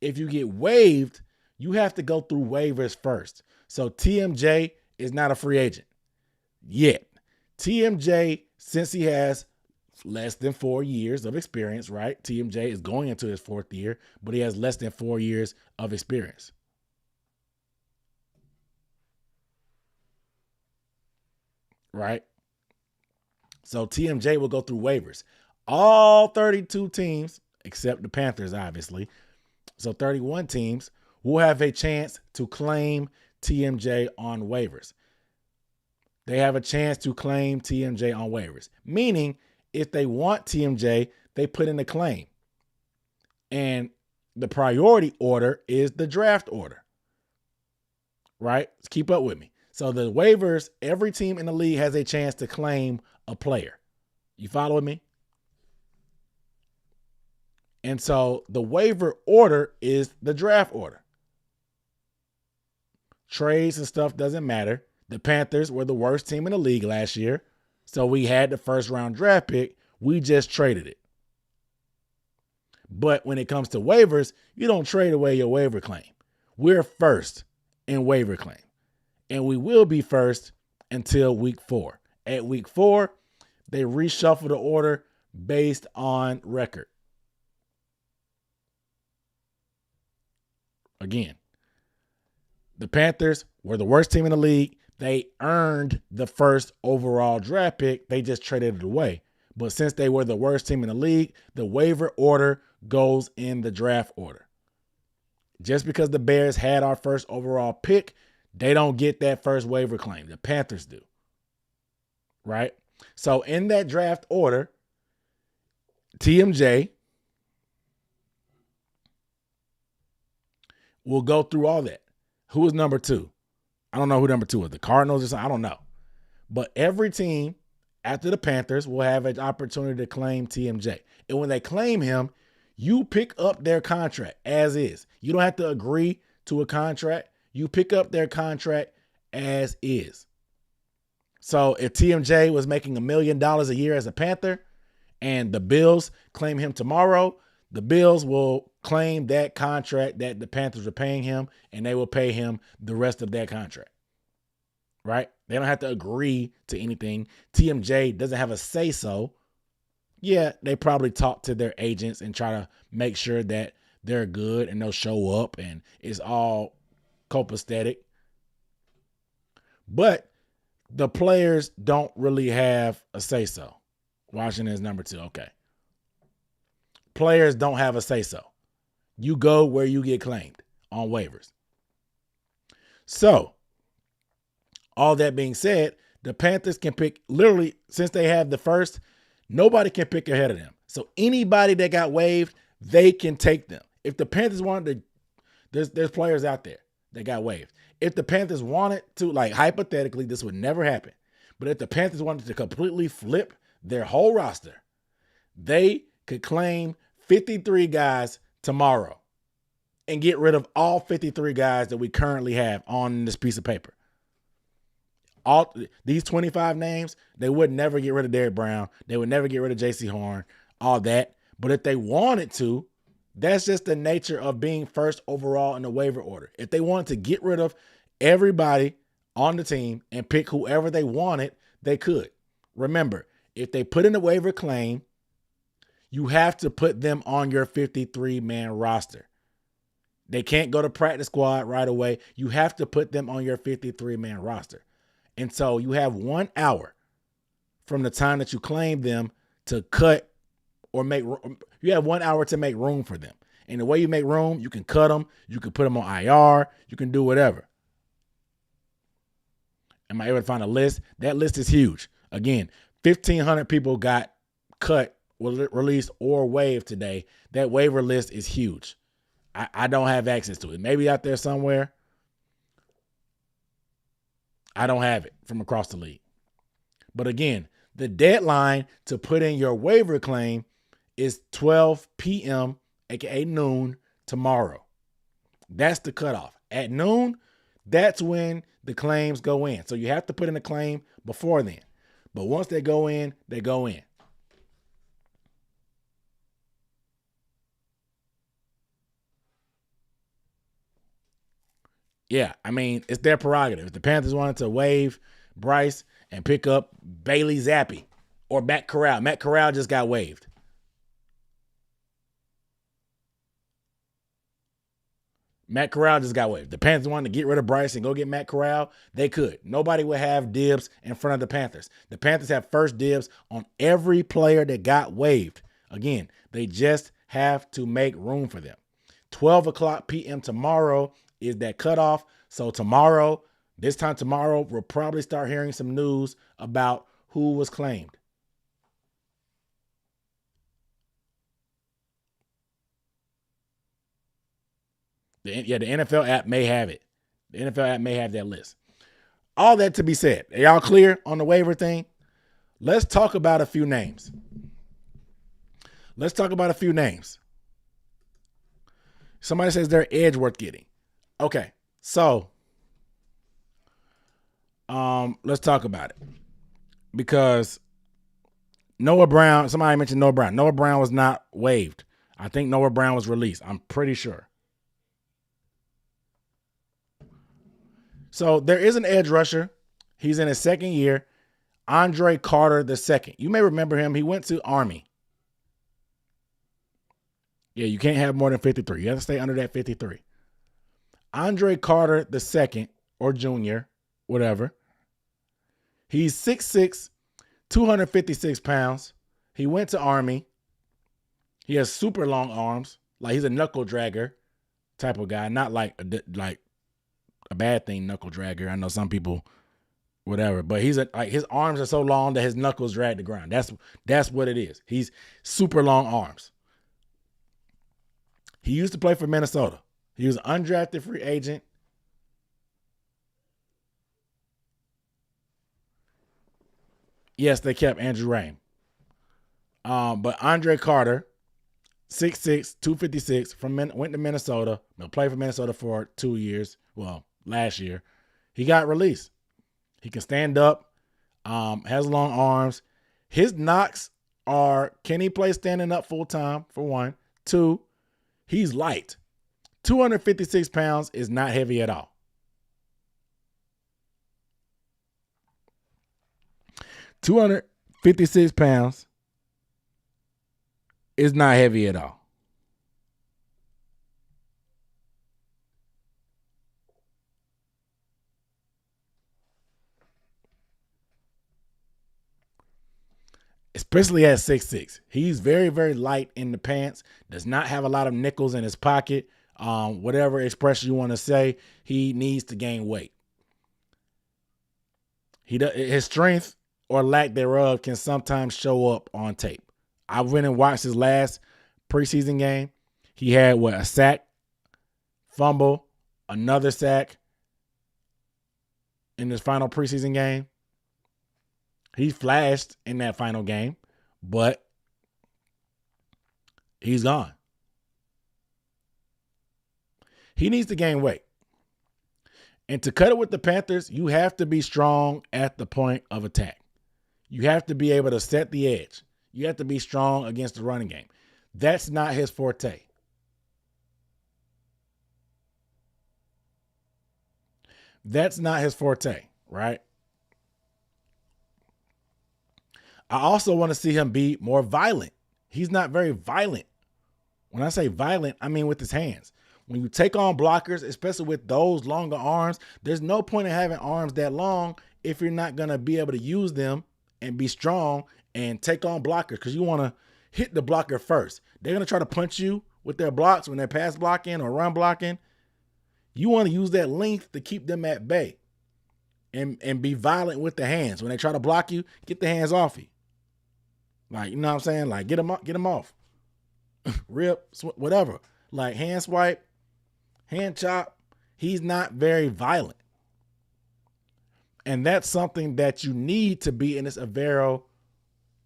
If you get waived, you have to go through waivers first. So TMJ is not a free agent yet. TMJ, since he has less than 4 years of experience, right? TMJ is going into his 4th year, but he has less than 4 years of experience. Right? So TMJ will go through waivers. All 32 teams, except the Panthers, obviously. So 31 teams will have a chance to claim TMJ on waivers. They have a chance to claim TMJ on waivers. Meaning, if they want TMJ, they put in a claim. And the priority order is the draft order. Right? Keep up with me. So the waivers, every team in the league has a chance to claim a player. You following me? And so the waiver order is the draft order. Trades and stuff doesn't matter. The Panthers were the worst team in the league last year. So we had the 1st round draft pick. We just traded it. But when it comes to waivers, you don't trade away your waiver claim. We're first in waiver claim. And we will be first until week 4. At week 4, they reshuffle the order based on record. Again, the Panthers were the worst team in the league. They earned the first overall draft pick. They just traded it away. But since they were the worst team in the league, the waiver order goes in the draft order. Just because the Bears had our first overall pick, they don't get that first waiver claim. The Panthers do. Right? So in that draft order, TMJ will go through all that. Who was number 2? I don't know who number 2 was. The Cardinals or something? I don't know. But every team after the Panthers will have an opportunity to claim TMJ. And when they claim him, you pick up their contract as is. You don't have to agree to a contract. You pick up their contract as is. So if TMJ was making $1 million a year as a Panther and the Bills claim him tomorrow, the Bills will claim that contract that the Panthers are paying him, and they will pay him the rest of that contract. Right? They don't have to agree to anything. TMJ doesn't have a say-so. Yeah, they probably talk to their agents and try to make sure that they're good and they'll show up and it's all copacetic. But the players don't really have a say-so. Washington is number 2. Okay. Players don't have a say-so. You go where you get claimed on waivers. So, all that being said, the Panthers can pick, literally, since they have the first, nobody can pick ahead of them. So anybody that got waived, they can take them. If the Panthers wanted to, there's players out there that got waived. If the Panthers wanted to, like hypothetically, this would never happen. But if the Panthers wanted to completely flip their whole roster, they could claim 53 guys tomorrow and get rid of all 53 guys that we currently have on this piece of paper. All these 25 names, they would never get rid of Derrick Brown. They would never get rid of J.C. Horn, all that. But if they wanted to, that's just the nature of being first overall in the waiver order. If they wanted to get rid of everybody on the team and pick whoever they wanted, they could. Remember, if they put in a waiver claim, you have to put them on your 53-man roster. They can't go to practice squad right away. You have to put them on your 53-man roster. And so you have 1 hour from the time that you claim them to cut or make, you have 1 hour to make room for them. And the way you make room, you can cut them, you can put them on IR, you can do whatever. Am I able to find a list? That list is huge. Again, 1,500 people got cut, released, or waived today. That waiver list is huge. I don't have access to it. Maybe out there somewhere. I don't have it from across the league. But again, the deadline to put in your waiver claim is 12 p.m., aka noon, tomorrow. That's the cutoff. At noon, that's when the claims go in. So you have to put in a claim before then. But once they go in, they go in. Yeah, I mean, it's their prerogative. If the Panthers wanted to waive Bryce and pick up Bailey Zappi or Matt Corral. Matt Corral just got waived. Matt Corral just got waived. The Panthers wanted to get rid of Bryce and go get Matt Corral. They could. Nobody would have dibs in front of the Panthers. The Panthers have first dibs on every player that got waived. Again, they just have to make room for them. 12 o'clock p.m. tomorrow is that cutoff. So tomorrow, this time tomorrow, we'll probably start hearing some news about who was claimed. The NFL app may have it. The NFL app may have that list. All that to be said. Are y'all clear on the waiver thing? Let's talk about a few names. Somebody says they're edge worth getting. Okay, so let's talk about it. Because Noah Brown, somebody mentioned Noah Brown. Noah Brown was not waived. I think Noah Brown was released. I'm pretty sure. So there is an edge rusher. He's in his second year. Andre Carter II. You may remember him. He went to Army. Yeah, you can't have more than 53. You have to stay under that 53. Andre Carter II, or junior, whatever. He's 6'6", 256 pounds. He went to Army. He has super long arms. Like he's a knuckle dragger type of guy. Not like a bad thing, knuckle dragger. I know some people, whatever. But his arms are so long that his knuckles drag the ground. That's what it is. He's super long arms. He used to play for Minnesota. He was an undrafted free agent. Yes, they kept Andrew Raym. But Andre Carter, 6'6", 256, went to Minnesota. Played for Minnesota for 2 years. Well, last year. He got released. He can stand up, has long arms. His knocks are, can he play standing up full time, for one? Two, he's light. 256 pounds is not heavy at all. 256 pounds is not heavy at all. Especially at 6'6". He's very, very light in the pants, does not have a lot of nickels in his pocket. Whatever expression you want to say, he needs to gain weight. His strength or lack thereof can sometimes show up on tape. I went and watched his last preseason game. He had a sack, fumble, another sack in his final preseason game. He flashed in that final game, but he's gone. He needs to gain weight. And to cut it with the Panthers, you have to be strong at the point of attack. You have to be able to set the edge. You have to be strong against the running game. That's not his forte. That's not his forte, right? I also want to see him be more violent. He's not very violent. When I say violent, I mean with his hands. When you take on blockers, especially with those longer arms, there's no point in having arms that long if you're not going to be able to use them and be strong and take on blockers, because you want to hit the blocker first. They're going to try to punch you with their blocks when they're pass blocking or run blocking. You want to use that length to keep them at bay and be violent with the hands. When they try to block you, get the hands off you. Like, you know what I'm saying? Like, get them off. Rip, whatever. Like, hand swipe, hand chop. He's not very violent. And that's something that you need to be in this Avero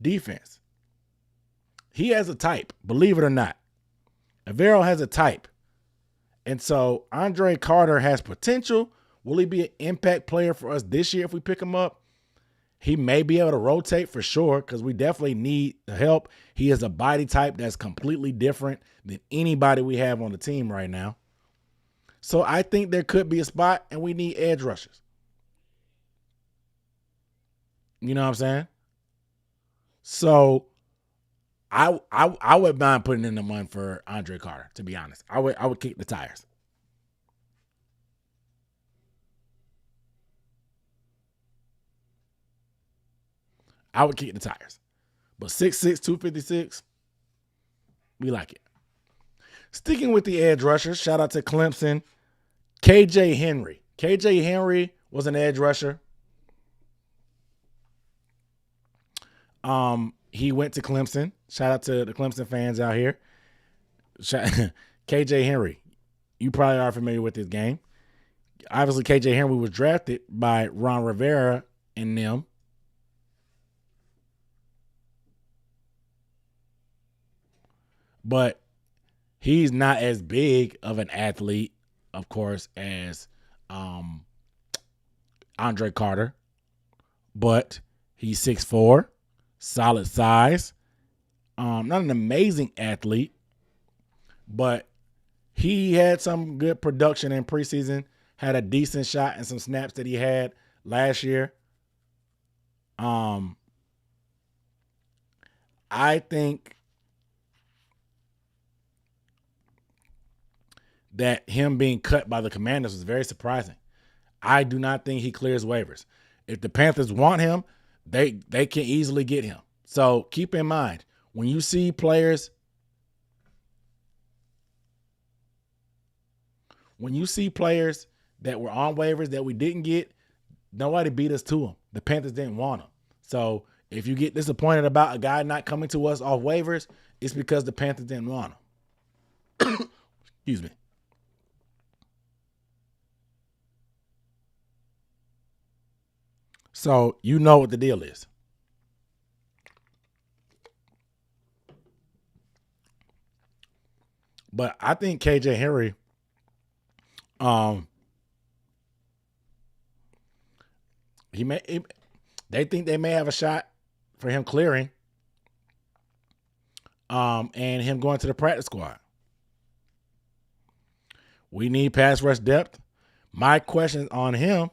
defense. He has a type, believe it or not. Avero has a type. And so Andre Carter has potential. Will he be an impact player for us this year if we pick him up? He may be able to rotate for sure, because we definitely need the help. He is a body type that's completely different than anybody we have on the team right now. So I think there could be a spot, and we need edge rushers. You know what I'm saying? So I would mind putting in the money for Andre Carter, to be honest. I would kick the tires. I would kick the tires. But 6'6", 256, we like it. Sticking with the edge rushers, shout out to Clemson, KJ Henry. KJ Henry was an edge rusher. He went to Clemson. Shout out to the Clemson fans out here. KJ Henry, you probably are familiar with this game. Obviously, KJ Henry was drafted by Ron Rivera and them. But he's not as big of an athlete, of course, as Andre Carter. But he's 6'4", solid size. Not an amazing athlete, but he had some good production in preseason, had a decent shot in some snaps that he had last year. I think that him being cut by the Commanders was very surprising. I do not think he clears waivers. If the Panthers want him, they can easily get him. So keep in mind, when you see players that were on waivers that we didn't get, nobody beat us to them. The Panthers didn't want them. So if you get disappointed about a guy not coming to us off waivers, it's because the Panthers didn't want him. Excuse me. So you know what the deal is. But I think KJ Henry, they think they may have a shot for him clearing, and him going to the practice squad. We need pass rush depth. My question on him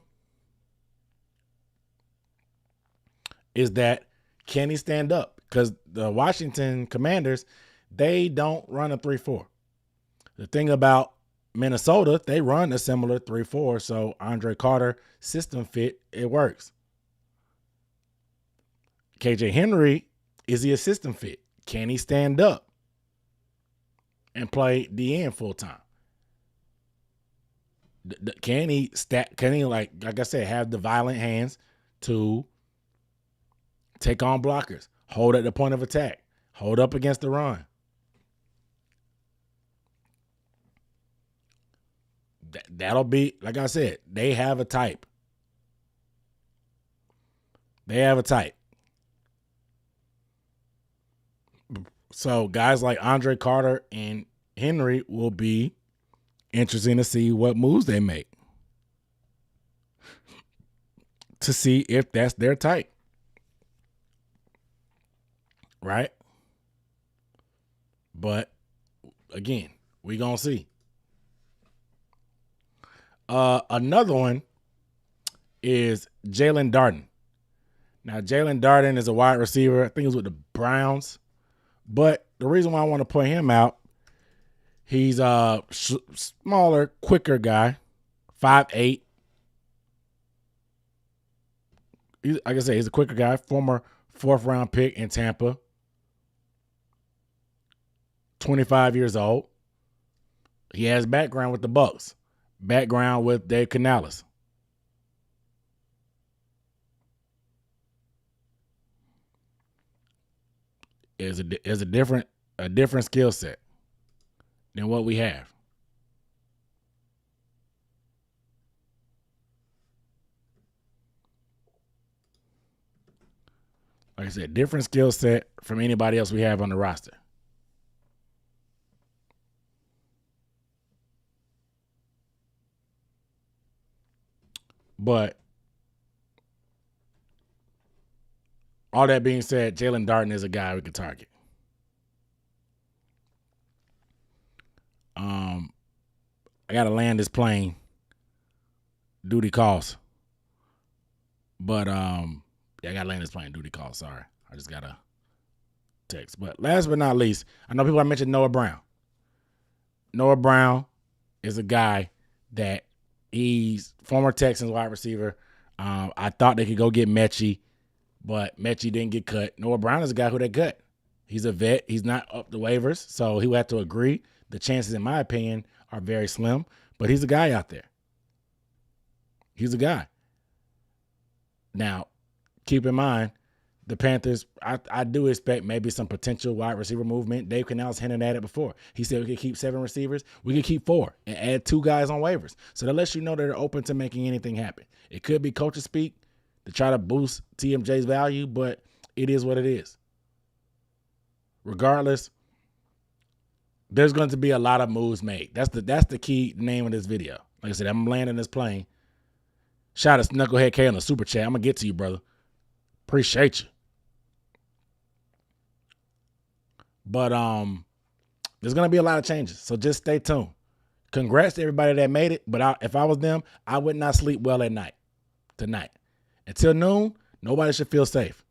is that can he stand up? Because the Washington Commanders, they don't run a 3-4. The thing about Minnesota, they run a similar 3-4, so Andre Carter system fit, it works. KJ Henry is the system fit. Can he stand up and play the end full time? Can he like I said, have the violent hands to take on blockers, hold at the point of attack, hold up against the run? That'll be, like I said, they have a type. So guys like Andre Carter and Henry will be interesting to see what moves they make, to see if that's their type. Right? But again, we gonna see. Another one is Jalen Darden. Now, Jalen Darden is a wide receiver. I think he was with the Browns. But the reason why I want to point him out, he's a smaller, quicker guy, 5'8". Like I said, he's a quicker guy, former 4th-round pick in Tampa, 25 years old. He has background with the Bucs, background with Dave Canales. Is a different skill set than what we have. Like I said, different skill set from anybody else we have on the roster. But all that being said, Jalen Darden is a guy we can target. I got to land this plane. Duty calls. But I got to land this plane. Duty calls. Sorry. I just got a text. But last but not least, I know people have mentioned Noah Brown. Noah Brown is a guy that he's former Texans wide receiver. I thought they could go get Mechie, but Mechie didn't get cut. Noah Brown is a guy who they cut. He's a vet. He's not up the waivers, so he would have to agree. The chances, in my opinion, are very slim, but he's a guy out there. He's a guy. Now, keep in mind, the Panthers, I do expect maybe some potential wide receiver movement. Dave Canales hinted at it before. He said we could keep 7 receivers. We could keep 4 and add 2 guys on waivers. So that lets you know that they're open to making anything happen. It could be coaches speak to try to boost TMJ's value, but it is what it is. Regardless, there's going to be a lot of moves made. That's the key name of this video. Like I said, I'm landing this plane. Shout out to Knucklehead K on the super chat. I'm going to get to you, brother. Appreciate you. But there's going to be a lot of changes, so just stay tuned. Congrats to everybody that made it, but if I was them, I would not sleep well at night tonight. Until noon, nobody should feel safe.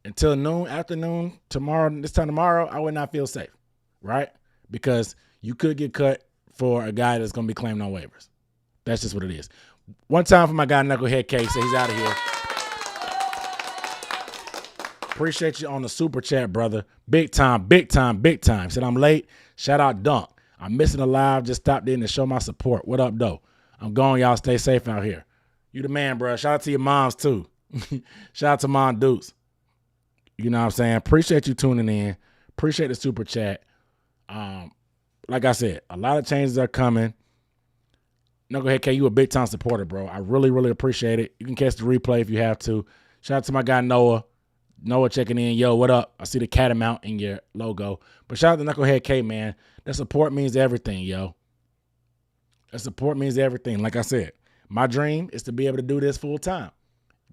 Until noon, afternoon, this time tomorrow, I would not feel safe, right? Because you could get cut for a guy that's going to be claimed on waivers. That's just what it is. One time for my guy Knucklehead K. Say he's out of here. Appreciate you on the super chat, brother. Big time, big time, big time. Said I'm late. Shout out Dunk. I'm missing a live. Just stopped in to show my support. What up, though? I'm going. Y'all stay safe out here. You the man, bro. Shout out to your moms, too. Shout out to Mom Dukes. You know what I'm saying? Appreciate you tuning in. Appreciate the super chat. Like I said, a lot of changes are coming. Knucklehead K, you a big time supporter, bro. I really, really appreciate it. You can catch the replay if you have to. Shout out to my guy Noah. Noah checking in. Yo, what up? I see the catamount in your logo. But shout out to Knucklehead K, man. That support means everything, yo. That support means everything. Like I said, my dream is to be able to do this full time.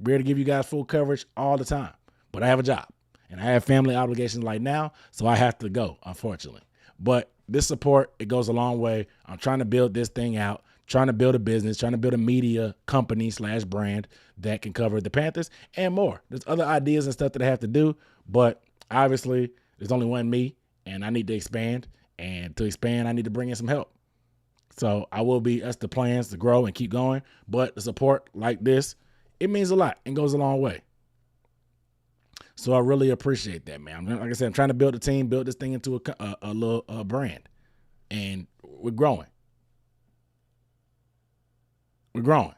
Be able to give you guys full coverage all the time. But I have a job. And I have family obligations like now, so I have to go, unfortunately. But this support, it goes a long way. I'm trying to build this thing out, trying to build a business, trying to build a media company / brand that can cover the Panthers and more. There's other ideas and stuff that I have to do, but obviously there's only one me, and I need to expand. And to expand, I need to bring in some help. So I will be, that's the plans to grow and keep going. But the support like this, it means a lot and goes a long way. So I really appreciate that, man. Like I said, I'm trying to build a team, build this thing into a little brand. And we're growing. We're growing.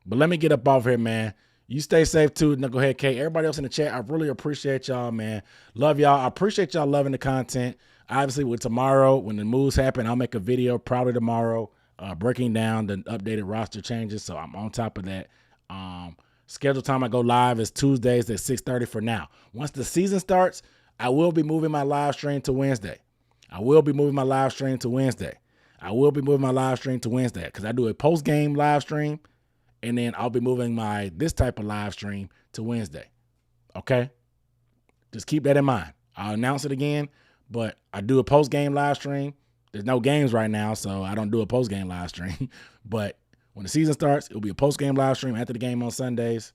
But let me get up off here, man. You stay safe too, Knucklehead K. Everybody else in the chat, I really appreciate y'all, man. Love y'all. I appreciate y'all loving the content. Obviously, with tomorrow, when the moves happen, I'll make a video probably tomorrow breaking down the updated roster changes. So I'm on top of that. Scheduled time I go live is Tuesdays at 6:30 for now. Once the season starts, I will be moving my live stream to Wednesday. I will be moving my live stream to Wednesday because I do a post-game live stream, and then I'll be moving this type of live stream to Wednesday. Okay? Just keep that in mind. I'll announce it again, but I do a post-game live stream. There's no games right now, so I don't do a post-game live stream. But when the season starts, it'll be a post-game live stream after the game on Sundays.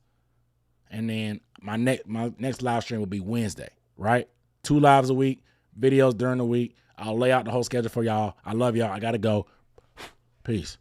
And then my next live stream will be Wednesday, right? 2 lives a week, videos during the week. I'll lay out the whole schedule for y'all. I love y'all. I got to go. Peace.